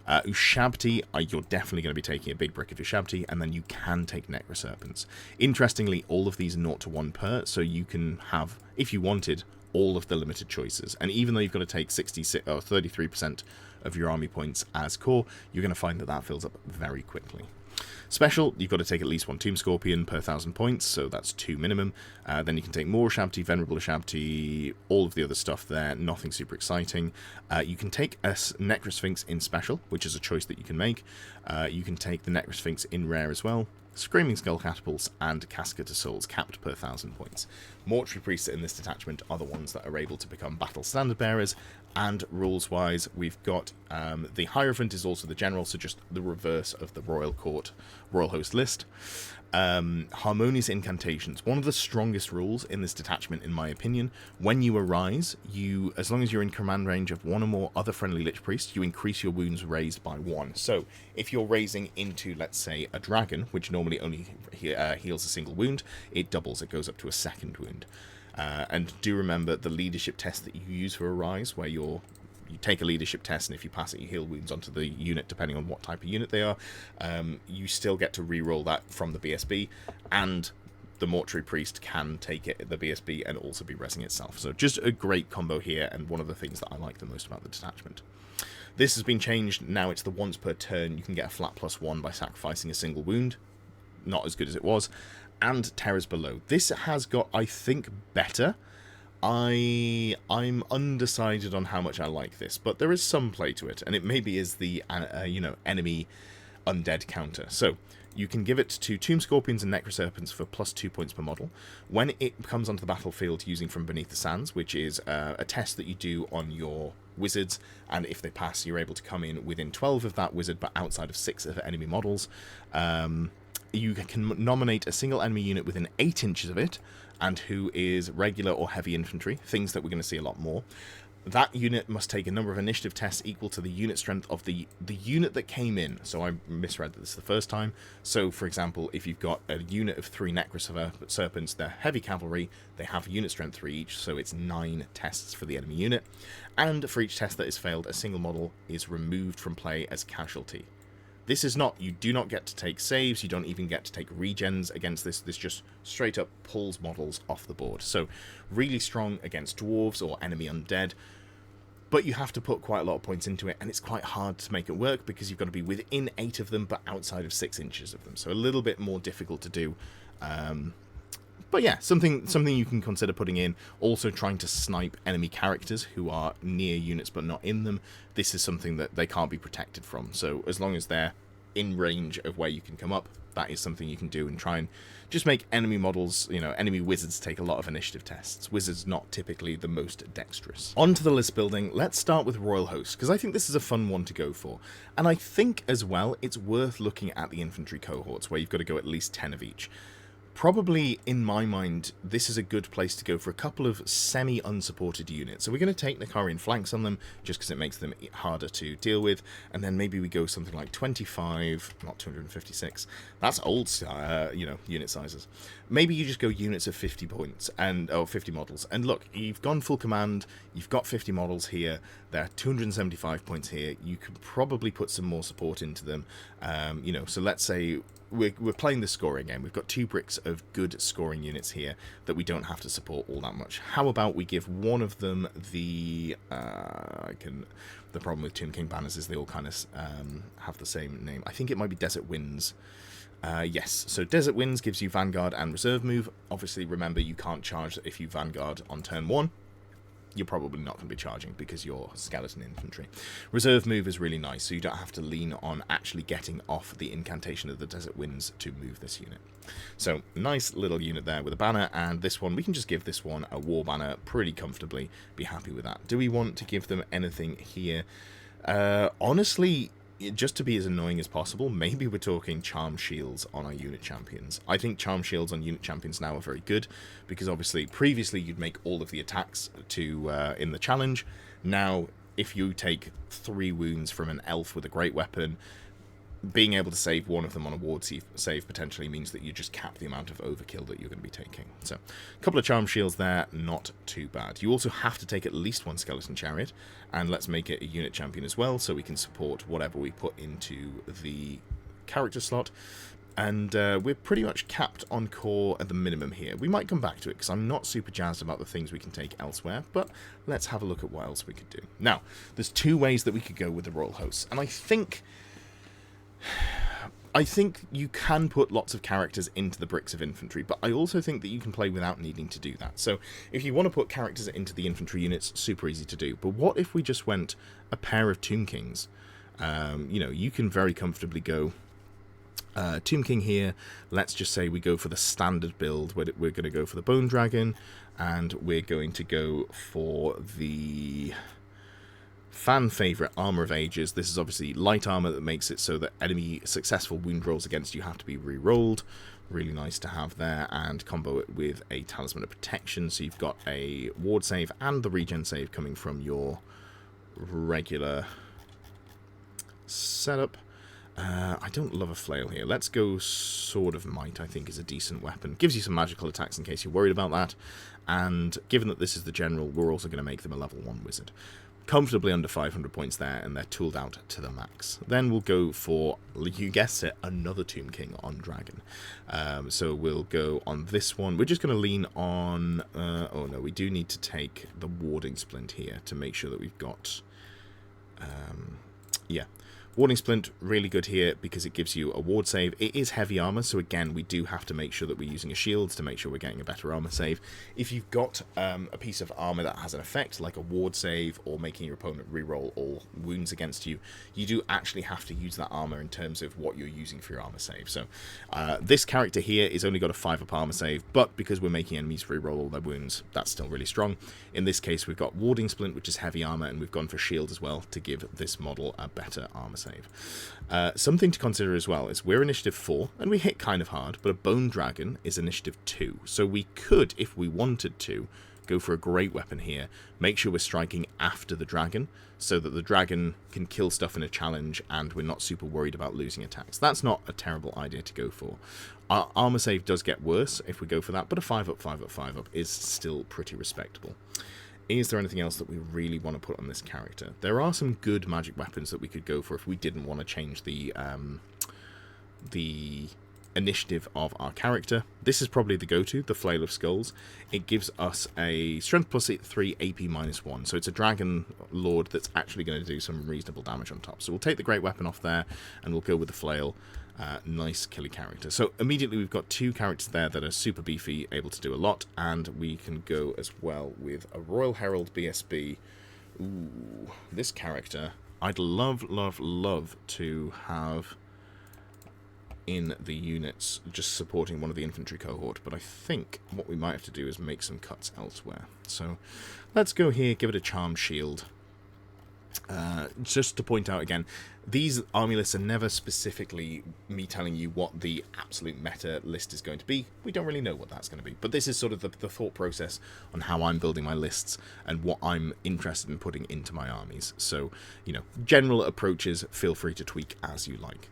Ushabti, you're definitely going to be taking a big brick of Ushabti, and then you can take Necro Serpents. Interestingly, all of these are 0 to 1 per, so you can have, if you wanted, all of the limited choices. And even though you've got to take 66 or 33% of your army points as core, you're going to find that that fills up very quickly. Special, you've got to take at least 1 Tomb Scorpion per 1,000 points, so that's 2 minimum. Then you can take more Ushabti, Venerable Ushabti, all of the other stuff there, nothing super exciting. You can take a Necrosphinx in Special, which is a choice that you can make. You can take the Necrosphinx in Rare as well. Screaming Skull Catapults, and Casket of Souls, capped per 1,000 points. Mortuary Priests in this detachment are the ones that are able to become Battle Standard Bearers, and rules-wise, we've got the Hierophant is also the General, so just the reverse of the Royal Court, Royal Host list. Harmonious Incantations. One of the strongest rules in this detachment, in my opinion. When you arise, as long as you're in command range of 1 or more other friendly Lich Priests, you increase your wounds raised by 1. So, if you're raising into, let's say, a dragon, which normally only heals a single wound, it doubles. It goes up to a 2nd wound. And do remember the leadership test that you use for Arise, where you take a leadership test, and if you pass it, you heal wounds onto the unit, depending on what type of unit they are. You still get to re-roll that from the BSB, and the Mortuary Priest can take it at the BSB and also be resing itself. So just a great combo here, and one of the things that I like the most about the detachment. This has been changed. Now it's the once per turn. You can get a flat +1 by sacrificing a single wound. Not as good as it was. And Terrors Below. This has got, I think, better. I'm undecided on how much I like this, but there is some play to it, and it maybe is the enemy undead counter. So you can give it to Tomb Scorpions and Necro Serpents for +2 points per model. When it comes onto the battlefield using From Beneath the Sands, which is a test that you do on your wizards, and if they pass, you're able to come in within 12 of that wizard, but outside of 6 of enemy models. You can nominate a single enemy unit within 8 inches of it, and who is regular or heavy infantry, things that we're going to see a lot more. That unit must take a number of initiative tests equal to the unit strength of the unit that came in. So I misread this the first time. So, for example, if you've got a unit of 3 Necro Serpents, they're heavy cavalry, they have unit strength 3 each, so it's 9 tests for the enemy unit. And for each test that is failed, a single model is removed from play as casualty. This is not, you do not get to take saves, you don't even get to take regens against this. This just straight up pulls models off the board. So really strong against dwarves or enemy undead, but you have to put quite a lot of points into it, and it's quite hard to make it work because you've got to be within 8 of them, but outside of 6 inches of them. So a little bit more difficult to do. But yeah, something you can consider putting in. Also trying to snipe enemy characters who are near units but not in them. This is something that they can't be protected from. So as long as they're in range of where you can come up, that is something you can do, and try and just make enemy models, enemy wizards take a lot of initiative tests. Wizards not typically the most dexterous. On to the list building. Let's start with Royal Host, because I think this is a fun one to go for. And I think as well, it's worth looking at the infantry cohorts, where you've got to go at least 10 of each. Probably, in my mind, this is a good place to go for a couple of semi-unsupported units. So we're going to take Nakarian flanks on them, just because it makes them harder to deal with. And then maybe we go something like 25, not 256. That's old, unit sizes. Maybe you just go units of 50 points, and 50 models. And look, you've gone full command, you've got 50 models here, there are 275 points here. You could probably put some more support into them. So let's say we're playing the scoring game. We've got 2 bricks of good scoring units here that we don't have to support all that much. How about we give one of them the problem with Tomb King banners is they all kind of have the same name. I think it might be Desert Winds. Yes, so Desert Winds gives you Vanguard and Reserve move. Obviously, remember, you can't charge if you Vanguard on turn 1. You're probably not going to be charging because you're skeleton infantry. Reserve move is really nice, so you don't have to lean on actually getting off the incantation of the Desert Winds to move this unit. So, nice little unit there with a banner, and this one, we can just give this one a war banner pretty comfortably, be happy with that. Do we want to give them anything here? Honestly, just to be as annoying as possible, maybe we're talking Charm Shields on our unit champions. I think Charm Shields on unit champions now are very good, because obviously previously you'd make all of the attacks in the challenge. Now, if you take 3 wounds from an elf with a great weapon, being able to save one of them on a ward save potentially means that you just cap the amount of overkill that you're going to be taking. So, a couple of charm shields there, not too bad. You also have to take at least one skeleton chariot, and let's make it a unit champion as well, so we can support whatever we put into the character slot. And we're pretty much capped on core at the minimum here. We might come back to it, because I'm not super jazzed about the things we can take elsewhere, but let's have a look at what else we could do. Now, there's two ways that we could go with the Royal Hosts, and I think you can put lots of characters into the bricks of infantry, but I also think that you can play without needing to do that. So if you want to put characters into the infantry units, super easy to do. But what if we just went a pair of Tomb Kings? You know, you can very comfortably go Tomb King here. Let's just say we go for the standard build. We're going to go for the Bone Dragon, and we're going to go for the fan favourite Armour of Ages. This is obviously light armour that makes it so that enemy successful wound rolls against you have to be re-rolled. Really nice to have there, and combo it with a Talisman of Protection, so you've got a ward save and the regen save coming from your regular setup. I don't love a flail here. Let's go Sword of Might, I think is a decent weapon. Gives you some magical attacks in case you're worried about that, and given that this is the general, we're also going to make them a level 1 wizard. Comfortably under 500 points there, and they're tooled out to the max. Then we'll go for, you guessed it, another Tomb King on Dragon. So we'll go on this one. We're just going to lean on... oh no, we do need to take the Warding Splint here to make sure that we've got... yeah. Warding Splint, really good here because it gives you a ward save. It is heavy armor, so again, we do have to make sure that we're using a shield to make sure we're getting a better armor save. If you've got a piece of armor that has an effect, like a ward save or making your opponent reroll all wounds against you, you do actually have to use that armor in terms of what you're using for your armor save. So this character here is only got a 5-up armor save, but because we're making enemies reroll all their wounds, that's still really strong. In this case, we've got Warding Splint, which is heavy armor, and we've gone for shield as well to give this model a better armor save. Something to consider as well is we're initiative 4 and we hit kind of hard, but a Bone Dragon is initiative 2, so we could, if we wanted to, go for a great weapon here, make sure we're striking after the dragon so that the dragon can kill stuff in a challenge and we're not super worried about losing attacks. That's not a terrible idea to go for. Our armor save does get worse if we go for that, but a 5-up, 5-up, 5-up is still pretty respectable. Is there anything else that we really want to put on this character? There are some good magic weapons that we could go for if we didn't want to change the initiative of our character. This is probably the go-to, the Flail of Skulls. It gives us a strength plus 3, AP minus 1, so it's a dragon lord that's actually going to do some reasonable damage on top. So we'll take the great weapon off there, and we'll go with the flail. Nice killy character. So immediately we've got two characters there that are super beefy, able to do a lot, and we can go as well with a Royal Herald BSB. Ooh, this character I'd love to have in the units just supporting one of the infantry cohort, but I think what we might have to do is make some cuts elsewhere. So let's go here, give it a charm shield. Just to point out again, these army lists are never specifically me telling you what the absolute meta list is going to be. We don't really know what that's going to be, but this is sort of the thought process on how I'm building my lists and what I'm interested in putting into my armies. So, you know, general approaches, feel free to tweak as you like.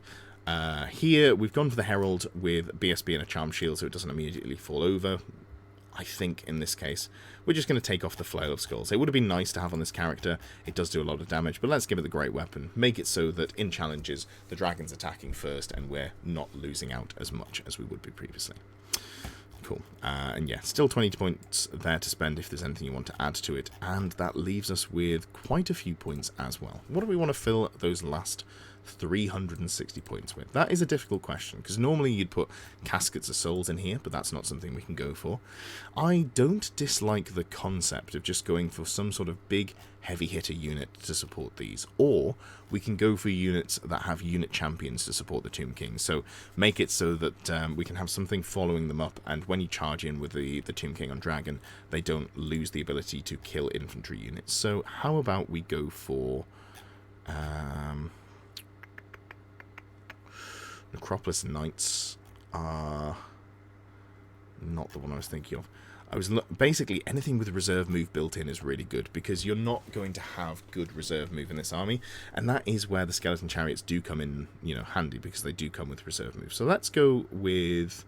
Here we've gone for the Herald with BSB and a Charm Shield so it doesn't immediately fall over. I think in this case we're just going to take off the Flail of Skulls. It would have been nice to have on this character. It does do a lot of damage, but let's give it the great weapon. Make it so that in challenges the dragon's attacking first and we're not losing out as much as we would be previously. Cool. And yeah, still 20 points there to spend if there's anything you want to add to it, and that leaves us with quite a few points as well. What do we want to fill those last 360 points with? That is a difficult question, because normally you'd put Caskets of Souls in here, but that's not something we can go for. I don't dislike the concept of just going for some sort of big heavy hitter unit to support these, or we can go for units that have unit champions to support the Tomb King, so make it so that we can have something following them up, and when you charge in with the Tomb King on Dragon, they don't lose the ability to kill infantry units. So how about we go for Necropolis Knights are not the one I was thinking of. Basically, anything with reserve move built in is really good, because you're not going to have good reserve move in this army, and that is where the skeleton chariots do come in, handy, because they do come with reserve move. So let's go with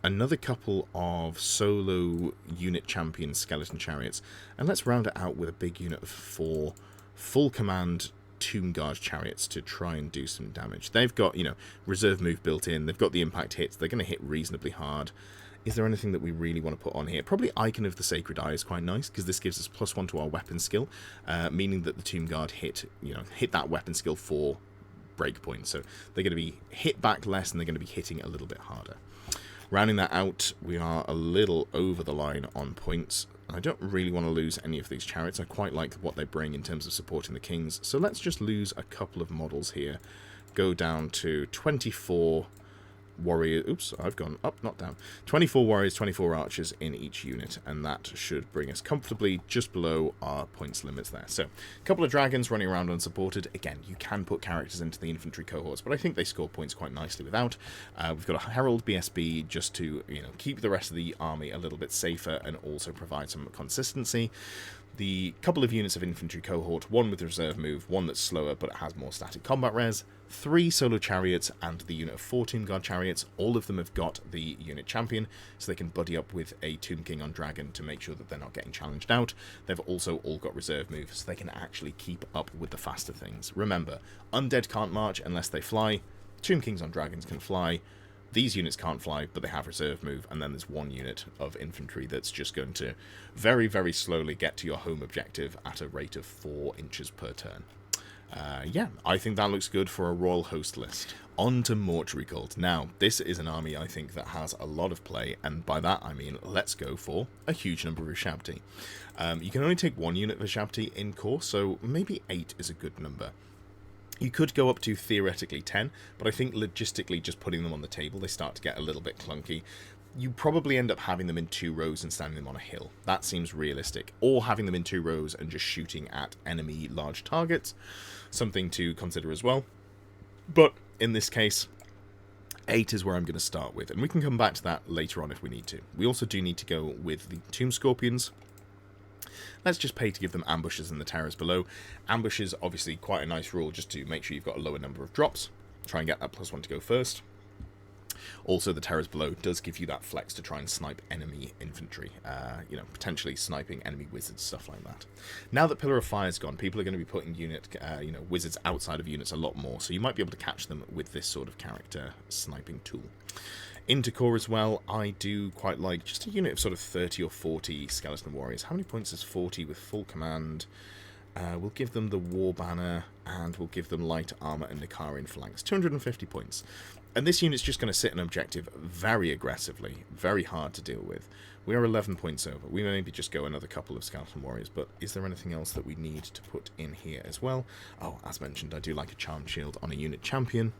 another couple of solo unit champion skeleton chariots, and let's round it out with a big unit of 4 full command Tomb Guard chariots to try and do some damage. They've got, reserve move built in, they've got the impact hits, they're going to hit reasonably hard. Is there anything that we really want to put on here? Probably Icon of the Sacred Eye is quite nice, because this gives us +1 to our weapon skill, meaning that the Tomb Guard hit that weapon skill for breakpoint. So they're going to be hit back less, and they're going to be hitting a little bit harder. Rounding that out, we are a little over the line on points. I don't really want to lose any of these chariots. I quite like what they bring in terms of supporting the kings. So let's just lose a couple of models here. Go down to 24 warriors. Oops, I've gone up, not down. 24 warriors, 24 archers in each unit, and that should bring us comfortably just below our points limits there. So, a couple of dragons running around unsupported. Again, you can put characters into the infantry cohorts, but I think they score points quite nicely without. We've got a Herald BSB just to keep the rest of the army a little bit safer and also provide some consistency. The couple of units of infantry cohort, one with reserve move, one that's slower but it has more static combat res, 3 solo chariots, and the unit of 4 Tomb Guard chariots. All of them have got the unit champion, so they can buddy up with a Tomb King on dragon to make sure that they're not getting challenged out. They've also all got reserve move, so they can actually keep up with the faster things. Remember, undead can't march unless they fly. Tomb Kings on dragons can fly. These units can't fly, but they have reserve move, and then there's one unit of infantry that's just going to very, very slowly get to your home objective at a rate of 4 inches per turn. Yeah, I think that looks good for a Royal Host list. On to Mortuary Cult. Now, this is an army I think that has a lot of play, and by that I mean let's go for a huge number of Ushabti. You can only take 1 unit of Ushabti in core, so maybe 8 is a good number. You could go up to theoretically 10, but I think logistically just putting them on the table, they start to get a little bit clunky. You probably end up having them in 2 rows and standing them on a hill. That seems realistic. Or having them in 2 rows and just shooting at enemy large targets. Something to consider as well. But in this case, 8 is where I'm going to start with, and we can come back to that later on if we need to. We also do need to go with the Tomb Scorpions. Let's just pay to give them ambushes in the terrors below. Ambushes, obviously, quite a nice rule just to make sure you've got a lower number of drops. Try and get that +1 to go first. Also, the terrors below does give you that flex to try and snipe enemy infantry. Potentially sniping enemy wizards, stuff like that. Now that Pillar of Fire's gone, people are going to be putting wizards outside of units a lot more, so you might be able to catch them with this sort of character sniping tool. Into core as well, I do quite like just a unit of sort of 30 or 40 skeleton warriors. How many points is 40 with full command? We'll give them the war banner, and we'll give them light armor and Nikarian flanks. 250 points. And this unit's just going to sit an objective very aggressively, very hard to deal with. We are 11 points over. We may maybe just go another couple of skeleton warriors, but is there anything else that we need to put in here as well? Oh, as mentioned, I do like a charm shield on a unit champion.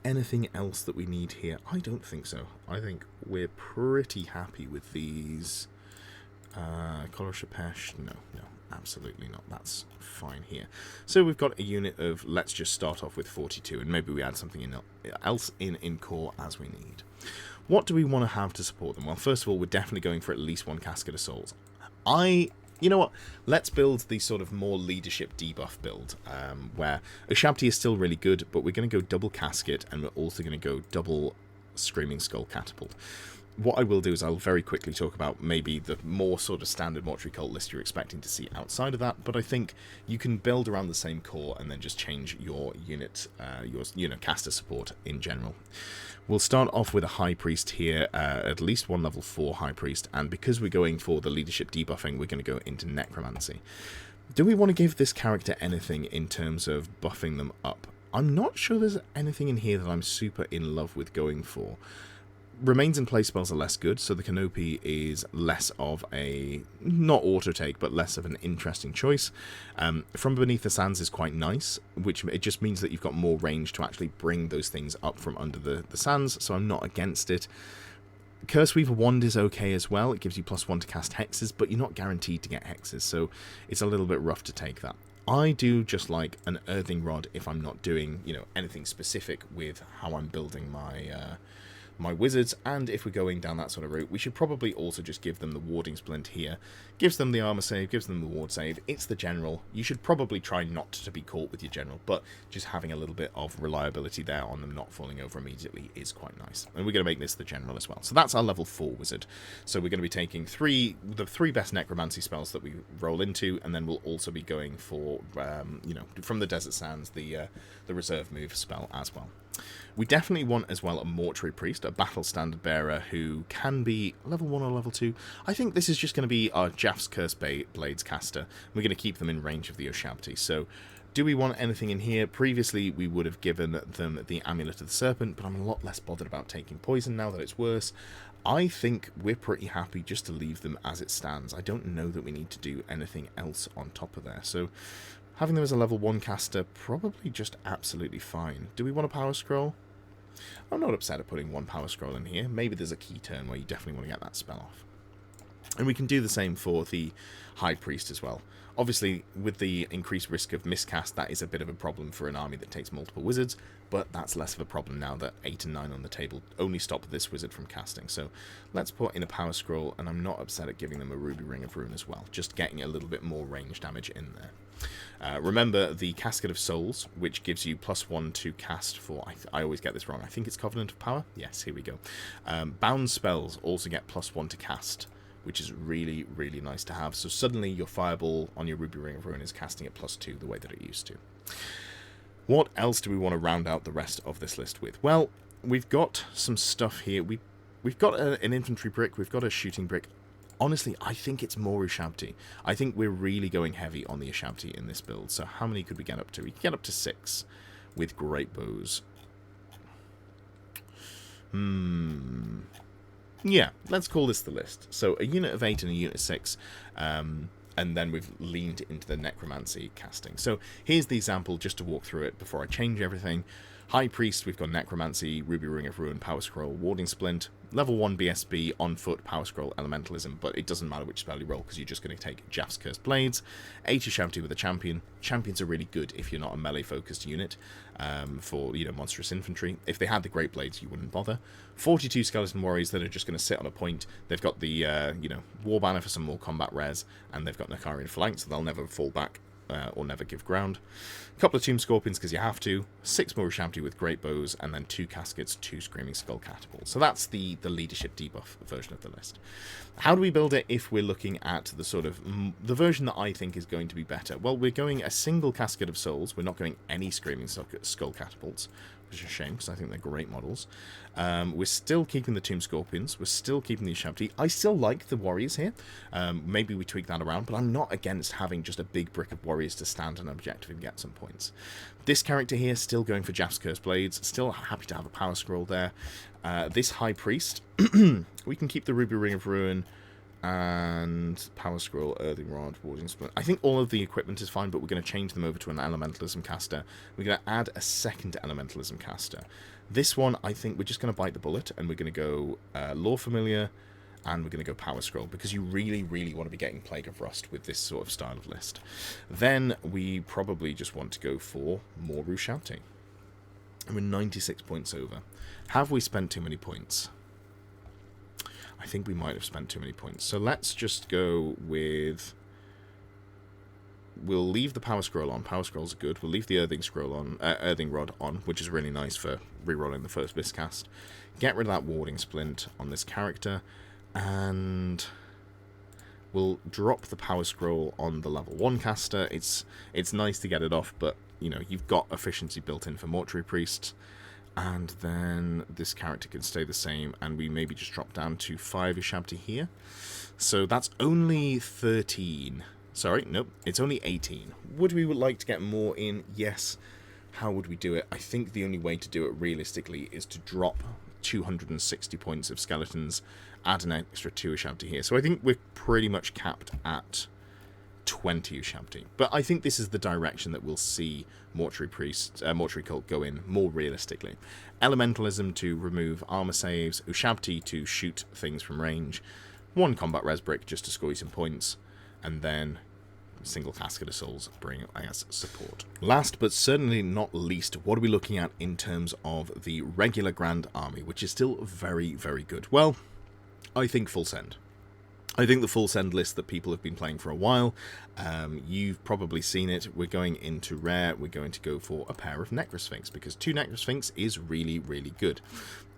Anything else that we need here? I don't think so. I think we're pretty happy with these. Kolo Shapesh? No, absolutely not. That's fine here. So we've got a unit of, let's just start off with 42, and maybe we add something else in core as we need. What do we want to have to support them? Well, first of all, we're definitely going for at least 1 Casket of Souls. You know what? Let's build the sort of more leadership debuff build, where Ushabti is still really good, but we're going to go double Casket, and we're also going to go double Screaming Skull Catapult. What I will do is I'll very quickly talk about maybe the more sort of standard Mortuary Cult list you're expecting to see outside of that, but I think you can build around the same core and then just change your unit, caster support in general. We'll start off with a High Priest here, at least 1 level 4 High Priest, and because we're going for the leadership debuffing, we're going to go into Necromancy. Do we want to give this character anything in terms of buffing them up? I'm not sure there's anything in here that I'm super in love with going for. Remains in play spells are less good, so the Canopy is less of a, not auto-take, but less of an interesting choice. From Beneath the Sands is quite nice, which it just means that you've got more range to actually bring those things up from under the sands, so I'm not against it. Curseweaver Wand is okay as well. It gives you +1 to cast hexes, but you're not guaranteed to get hexes, so it's a little bit rough to take that. I do just like an Earthing Rod if I'm not doing, anything specific with how I'm building my my wizards, and if we're going down that sort of route, we should probably also just give them the warding splint here. Gives them the armor save, gives them the ward save. It's the general. You should probably try not to be caught with your general, but just having a little bit of reliability there on them not falling over immediately is quite nice. And we're going to make this the general as well. So that's our level 4 wizard. So we're going to be taking the three best necromancy spells that we roll into, and then we'll also be going for, you know, from the Desert Sands, the reserve move spell as well. We definitely want as well a Mortuary Priest, a Battle Standard Bearer who can be level 1 or level 2. I think this is just going to be our Jaff's Curse Blades caster. We're going to keep them in range of the Ushabti. So do we want anything in here? Previously we would have given them the Amulet of the Serpent, but I'm a lot less bothered about taking poison now that it's worse. I think we're pretty happy just to leave them as it stands. I don't know that we need to do anything else on top of there. So having them as a level 1 caster, probably just absolutely fine. Do we want a Power Scroll? I'm not upset at putting one Power Scroll in here. Maybe there's a key turn where you definitely want to get that spell off. And we can do the same for the High Priest as well. Obviously, with the increased risk of miscast, that is a bit of a problem for an army that takes multiple wizards, but that's less of a problem now that 8 and 9 on the table only stop this wizard from casting. So let's put in a Power Scroll, and I'm not upset at giving them a Ruby Ring of Ruin as well, just getting a little bit more range damage in there. Remember the Casket of Souls, which gives you +1 to cast for, I always get this wrong, I think it's Covenant of Power? Yes, here we go. Bound spells also get +1 to cast, which is really, really nice to have. So suddenly your Fireball on your Ruby Ring of Ruin is casting at +2 the way that it used to. What else do we want to round out the rest of this list with? Well, we've got some stuff here. We've got an infantry brick, we've got a shooting brick. Honestly, I think it's more Ushabti. I think we're really going heavy on the Ushabti in this build. So how many could we get up to? We could get up to 6 with great bows. Yeah, let's call this the list. So a unit of 8 and a unit of 6, and then we've leaned into the necromancy casting. So here's the example just to walk through it before I change everything. High Priest, we've got Necromancy, Ruby Ring of Ruin, Power Scroll, Warding Splint, level 1 BSB, on foot, Power Scroll, Elementalism, but it doesn't matter which spell you roll because you're just going to take Jaff's Cursed Blades, 8 Ushabti with a Champion. Champions are really good if you're not a melee-focused unit for, you know, monstrous infantry. If they had the Great Blades, you wouldn't bother. 42 Skeleton Warriors that are just going to sit on a point. They've got the, you know, War Banner for some more combat res, and they've got Nakarian Flank, so they'll never fall back. Or never give ground. A couple of Tomb Scorpions because you have to. 6 more Ushabti with great bows, and then 2 Caskets, 2 Screaming Skull Catapults. So that's the leadership debuff version of the list. How do we build it if we're looking at the sort of the version that I think is going to be better? Well, we're going a single Casket of Souls. We're not going any Screaming Skull Catapults, which is a shame because I think they're great models. We're still keeping the Tomb Scorpions. We're still keeping the Ushabti. I still like the Warriors here. Maybe we tweak that around, but I'm not against having just a big brick of Warriors to stand on an objective and get some points. This character here, still going for Jaff's Cursed Blades. Still happy to have a Power Scroll there. This High Priest, we can keep the Ruby Ring of Ruin and Power Scroll, Earthing Rod, Warding Splint. I think all of the equipment is fine, but we're going to change them over to an Elementalism caster. We're going to add a second Elementalism caster. This one, I think we're just going to bite the bullet, and we're going to go Lore Familiar, and we're going to go Power Scroll, because you really, really want to be getting Plague of Rust with this sort of style of list. Then we probably just want to go for more Ushabti. And we're 96 points over. Have we spent too many points? I think we might have spent too many points. So let's just go with... We'll leave the Power Scroll on. Power Scrolls are good. We'll leave the Earthing Scroll on, Earthing Rod on, which is really nice for rerolling the first miscast. Get rid of that Warding Splint on this character, and we'll drop the Power Scroll on the level 1 caster. It's nice to get it off, but you know you've got efficiency built in for Mortuary Priests. And then this character can stay the same, and we maybe just drop down to 5 Ushabti here. So that's only 13. Sorry, nope, it's only 18. Would we like to get more in? Yes. How would we do it? I think the only way to do it realistically is to drop 260 points of skeletons, add an extra 2 Ushabti here. So I think we're pretty much capped at 20 Ushabti. But I think this is the direction that we'll see Mortuary Cult go in more realistically. Elementalism to remove armor saves, Ushabti to shoot things from range, 1 combat res brick just to score you some points, and then single Casket of Souls bring as support. Last but certainly not least, what are we looking at in terms of the regular Grand Army, which is still very, very good? Well, I think full send. I think the full send list that people have been playing for a while, you've probably seen it. We're going into rare. We're going to go for a pair of Necrosphinx, because 2 Necrosphinx is really, really good.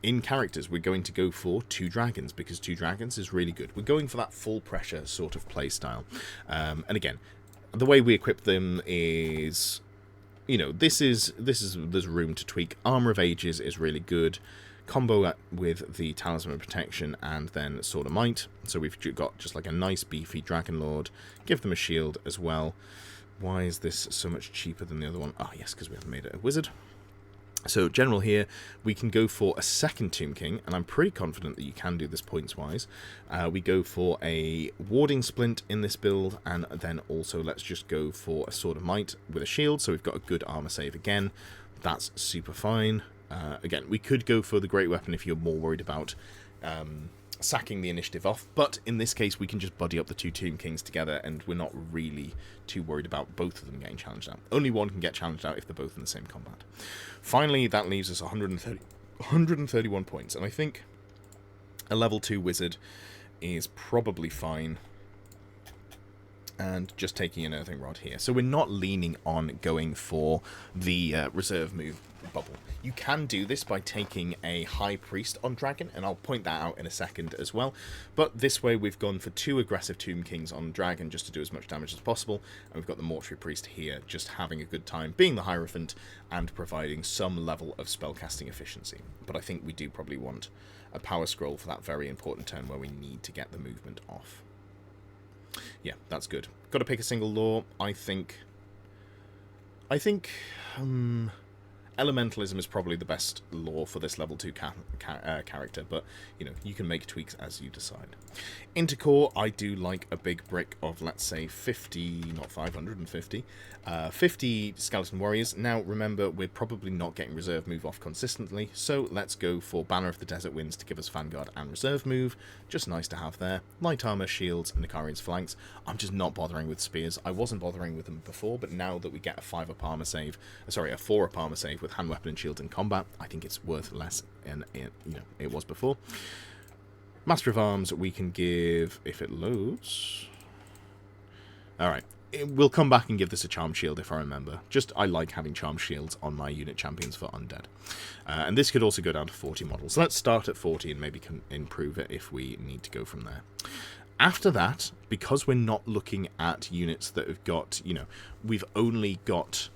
In characters, we're going to go for 2 dragons, because 2 dragons is really good. We're going for that full pressure sort of play style. And again, the way we equip them is, you know, there's room to tweak. Armor of Ages is really good. Combo with the Talisman of Protection and then Sword of Might. So we've got just like a nice beefy Dragon Lord. Give them a shield as well. Why is this so much cheaper than the other one? Ah, yes, because we haven't made it a wizard. So general here, we can go for a second Tomb King, and I'm pretty confident that you can do this points-wise. We go for a Warding Splint in this build, and then also let's just go for a Sword of Might with a shield, so we've got a good armor save again. That's super fine. Again, we could go for the Great Weapon if you're more worried about sacking the initiative off, but in this case we can just buddy up the 2 Tomb Kings together, and we're not really too worried about both of them getting challenged out. Only one can get challenged out if they're both in the same combat. Finally, that leaves us 131 points, and I think a level 2 wizard is probably fine. And just taking an Earthing Rod here. So we're not leaning on going for the reserve move bubble. You can do this by taking a High Priest on Dragon, and I'll point that out in a second as well. But this way we've gone for 2 aggressive Tomb Kings on Dragon just to do as much damage as possible. And we've got the Mortuary Priest here just having a good time, being the Hierophant and providing some level of spellcasting efficiency. But I think we do probably want a Power Scroll for that very important turn where we need to get the movement off. Yeah, that's good. Got to pick a single law. I think Elementalism is probably the best law for this level 2 character, but, you know, you can make tweaks as you decide. Into core, I do like a big brick of, let's say, 50, not 550, 50 Skeleton Warriors. Now, remember, we're probably not getting reserve move off consistently, so let's go for Banner of the Desert Winds to give us Vanguard and reserve move. Just nice to have there. Light armor, shields, and Icarian's flanks. I'm just not bothering with spears. I wasn't bothering with them before, but now that we get a 5-up armor save, sorry, a 4-up armor save with hand weapon and shield in combat, I think it's worth less than it was before. Master of Arms we can give if it loads. Alright, we'll come back and give this a Charm Shield if I remember. Just, I like having Charm Shields on my unit champions for Undead. And this could also go down to 40 models. So let's start at 40 and maybe can improve it if we need to go from there. After that, because we're not looking at units that have got, you know, we've only got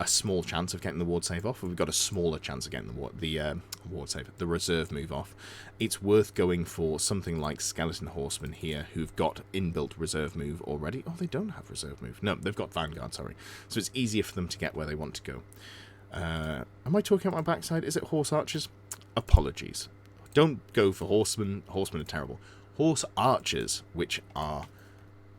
a small chance of getting the ward save off. We've got a smaller chance of getting the reserve move off. It's worth going for something like Skeleton Horsemen here, who've got inbuilt reserve move already. Oh, they don't have reserve move. No, they've got Vanguard, sorry. So it's easier for them to get where they want to go. Am I talking about my backside? Is it Horse Archers? Apologies. Don't go for Horsemen. Horsemen are terrible. Horse Archers, which are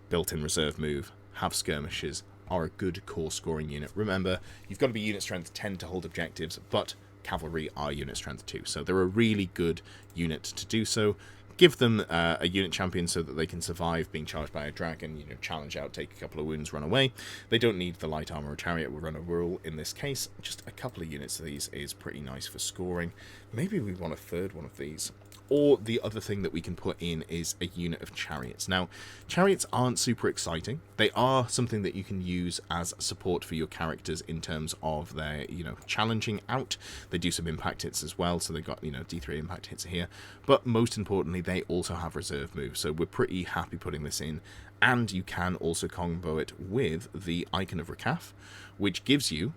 built-in reserve move, have skirmishes, are a good core scoring unit. Remember, you've got to be unit strength 10 to hold objectives, but cavalry are unit strength 2, so they're a really good unit to do so. Give them a unit champion so that they can survive being charged by a dragon, you know, challenge out, take a couple of wounds, run away. They don't need the light armor or chariot will run a rule in this case. Just a couple of units of these is pretty nice for scoring. Maybe we want a third one of these. Or the other thing that we can put in is a unit of chariots. Now, chariots aren't super exciting. They are something that you can use as support for your characters in terms of their, you know, challenging out. They do some impact hits as well, so they've got, you know, D3 impact hits here. But most importantly, they also have reserve moves, so we're pretty happy putting this in. And you can also combo it with the Icon of Rakaf, which gives you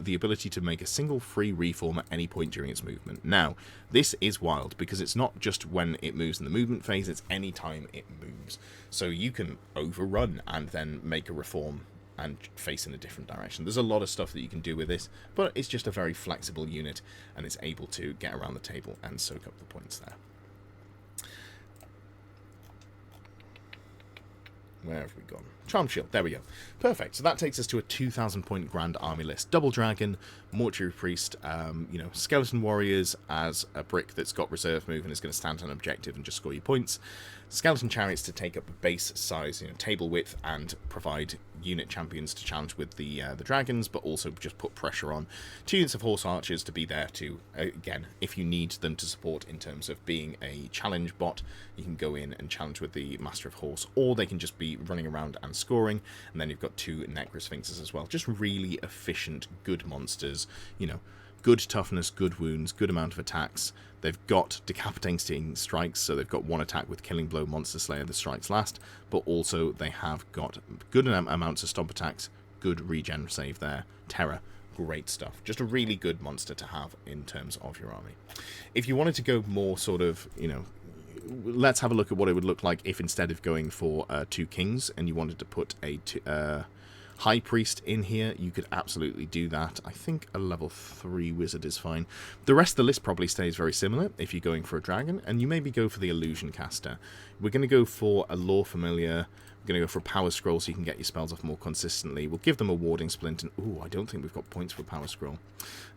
the ability to make a single free reform at any point during its movement. Now, this is wild because it's not just when it moves in the movement phase, it's any time it moves. So you can overrun and then make a reform and face in a different direction. There's a lot of stuff that you can do with this, but it's just a very flexible unit and it's able to get around the table and soak up the points there. Where have we gone? Charm Shield, there we go. Perfect, so that takes us to a 2,000 point Grand Army list. Double Dragon, Mortuary Priest, you know, Skeleton Warriors as a brick that's got reserve move and is going to stand on objective and just score you points. Skeleton Chariots to take up a base size, you know, table width and provide unit champions to challenge with the dragons, but also just put pressure on 2 units of horse archers to be there to, again, if you need them to support in terms of being a challenge bot, you can go in and challenge with the Master of Horse, or they can just be running around and scoring, and then you've got 2 Necrosphinxes as well. Just really efficient, good monsters, you know, good toughness, good wounds, good amount of attacks. They've got decapitating strikes, so they've got 1 attack with Killing Blow, Monster Slayer that strikes last, but also they have got good amounts of stomp attacks, good regen save there, terror, great stuff. Just a really good monster to have in terms of your army. If you wanted to go more sort of, you know, let's have a look at what it would look like if instead of going for 2 kings and you wanted to put a High Priest in here, you could absolutely do that. I think a level 3 wizard is fine. The rest of the list probably stays very similar if you're going for a dragon, and you maybe go for the illusion caster. We're going to go for a lore familiar. We're going to go for a power scroll so you can get your spells off more consistently. We'll give them a warding splint, and ooh, I don't think we've got points for power scroll.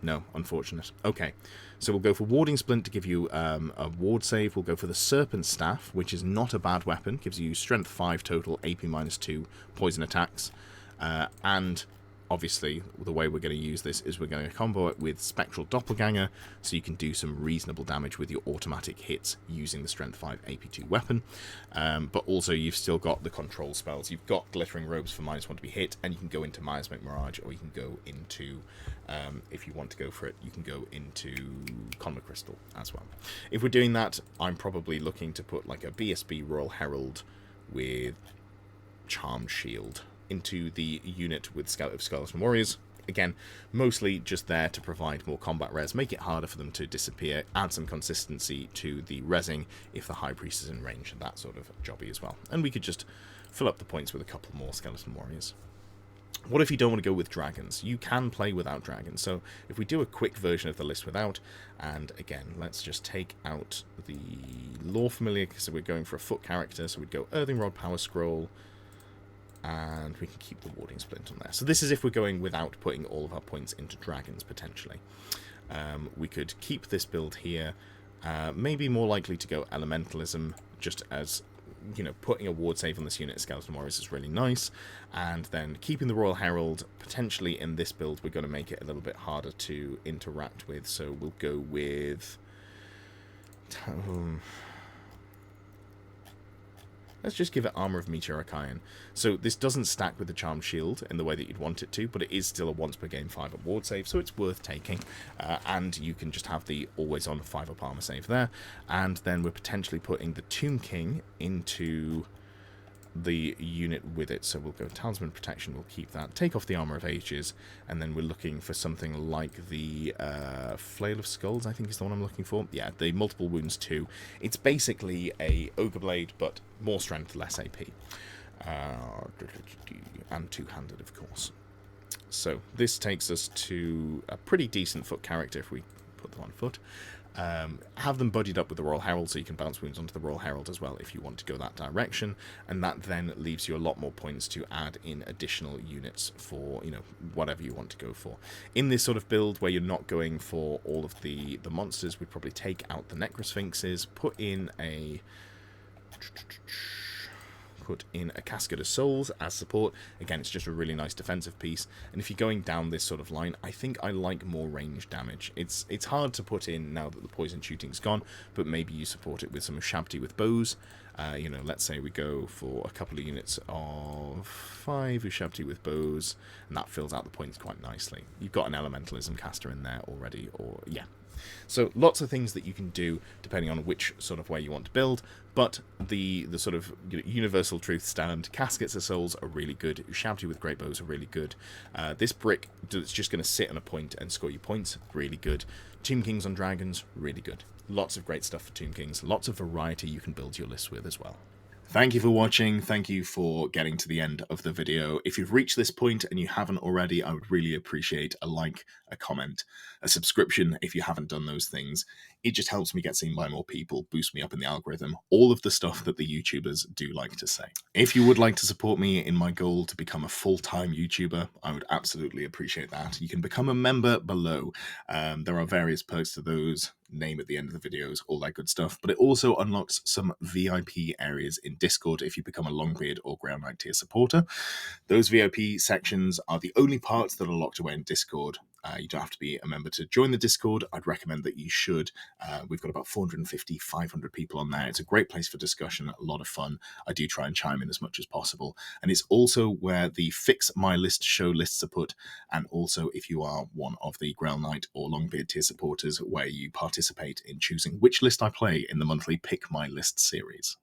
No, unfortunate. Okay, so we'll go for warding splint to give you a ward save. We'll go for the serpent staff, which is not a bad weapon. Gives you strength 5 total, AP -2, poison attacks. And obviously the way we're going to use this is we're going to combo it with Spectral Doppelganger, so you can do some reasonable damage with your automatic hits using the Strength 5 AP2 weapon. But also you've still got the control spells. You've got Glittering Robes for -1 to be hit, and you can go into Miasmic Mirage, or you can go into, if you want to go for it, you can go into Conmor Crystal as well. If we're doing that, I'm probably looking to put like a BSB Royal Herald with Charmed Shield into the unit with Scout of Skeleton Warriors. Again, mostly just there to provide more combat res, make it harder for them to disappear, add some consistency to the resing if the High Priest is in range, that sort of jobby as well. And we could just fill up the points with a couple more Skeleton Warriors. What if you don't want to go with dragons? You can play without dragons. So if we do a quick version of the list without, and again, let's just take out the Lore Familiar, so we're going for a foot character, so we'd go Earthing Rod, Power Scroll, and we can keep the warding splint on there. So this is if we're going without putting all of our points into dragons, potentially. We could keep this build here. Maybe more likely to go elementalism, just as, you know, putting a ward save on this unit of Skeleton Warriors is really nice. And then keeping the Royal Herald, potentially in this build, we're going to make it a little bit harder to interact with. So we'll go with... let's just give it Armor of Meteoric Iron. So this doesn't stack with the Charmed Shield in the way that you'd want it to, but it is still a once per game 5-up ward save, so it's worth taking. And you can just have the always on 5-up armor save there. And then we're potentially putting the Tomb King into the unit with it. So we'll go Talisman Protection, we'll keep that. Take off the Armor of Ages, and then we're looking for something like the Flail of Skulls, I think is the one I'm looking for. Yeah, the Multiple Wounds 2. It's basically a Ogre Blade, but more strength, less AP. And two-handed, of course. So this takes us to a pretty decent foot character if we put them on foot. Have them buddied up with the Royal Herald, so you can bounce wounds onto the Royal Herald as well if you want to go that direction, and that then leaves you a lot more points to add in additional units for, you know, whatever you want to go for. In this sort of build where you're not going for all of the monsters, we'd probably take out the Necrosphinxes, put in a Cascade of Souls as support. Again, it's just a really nice defensive piece, and if you're going down this sort of line, I think I like more range damage. It's hard to put in now that the poison shooting's gone, but maybe you support it with some Ushabti with bows. You know, let's say we go for a couple of units of 5 Ushabti with bows, and that fills out the points quite nicely. You've got an Elementalism caster in there already, or yeah. So lots of things that you can do depending on which sort of way you want to build, but the sort of universal truth stand, Caskets of Souls are really good, Ushabti with great bows are really good. This brick that's just going to sit on a point and score you points, really good. Tomb Kings on dragons, really good. Lots of great stuff for Tomb Kings, lots of variety you can build your list with as well. Thank you for watching, thank you for getting to the end of the video. If you've reached this point and you haven't already, I would really appreciate a like, a comment, a subscription if you haven't done those things. It just helps me get seen by more people, boost me up in the algorithm, all of the stuff that the YouTubers do like to say. If you would like to support me in my goal to become a full-time YouTuber, I would absolutely appreciate that. You can become a member below. There are various perks to those, name at the end of the videos, all that good stuff, but it also unlocks some VIP areas in Discord if you become a Longbeard or Ground Knight tier supporter. Those VIP sections are the only parts that are locked away in Discord. You don't have to be a member to join the Discord. I'd recommend that you should. We've got about 450, 500 people on there. It's a great place for discussion, a lot of fun. I do try and chime in as much as possible. And it's also where the Fix My List show lists are put, and also if you are one of the Grail Knight or Longbeard tier supporters, where you participate in choosing which list I play in the monthly Pick My List series.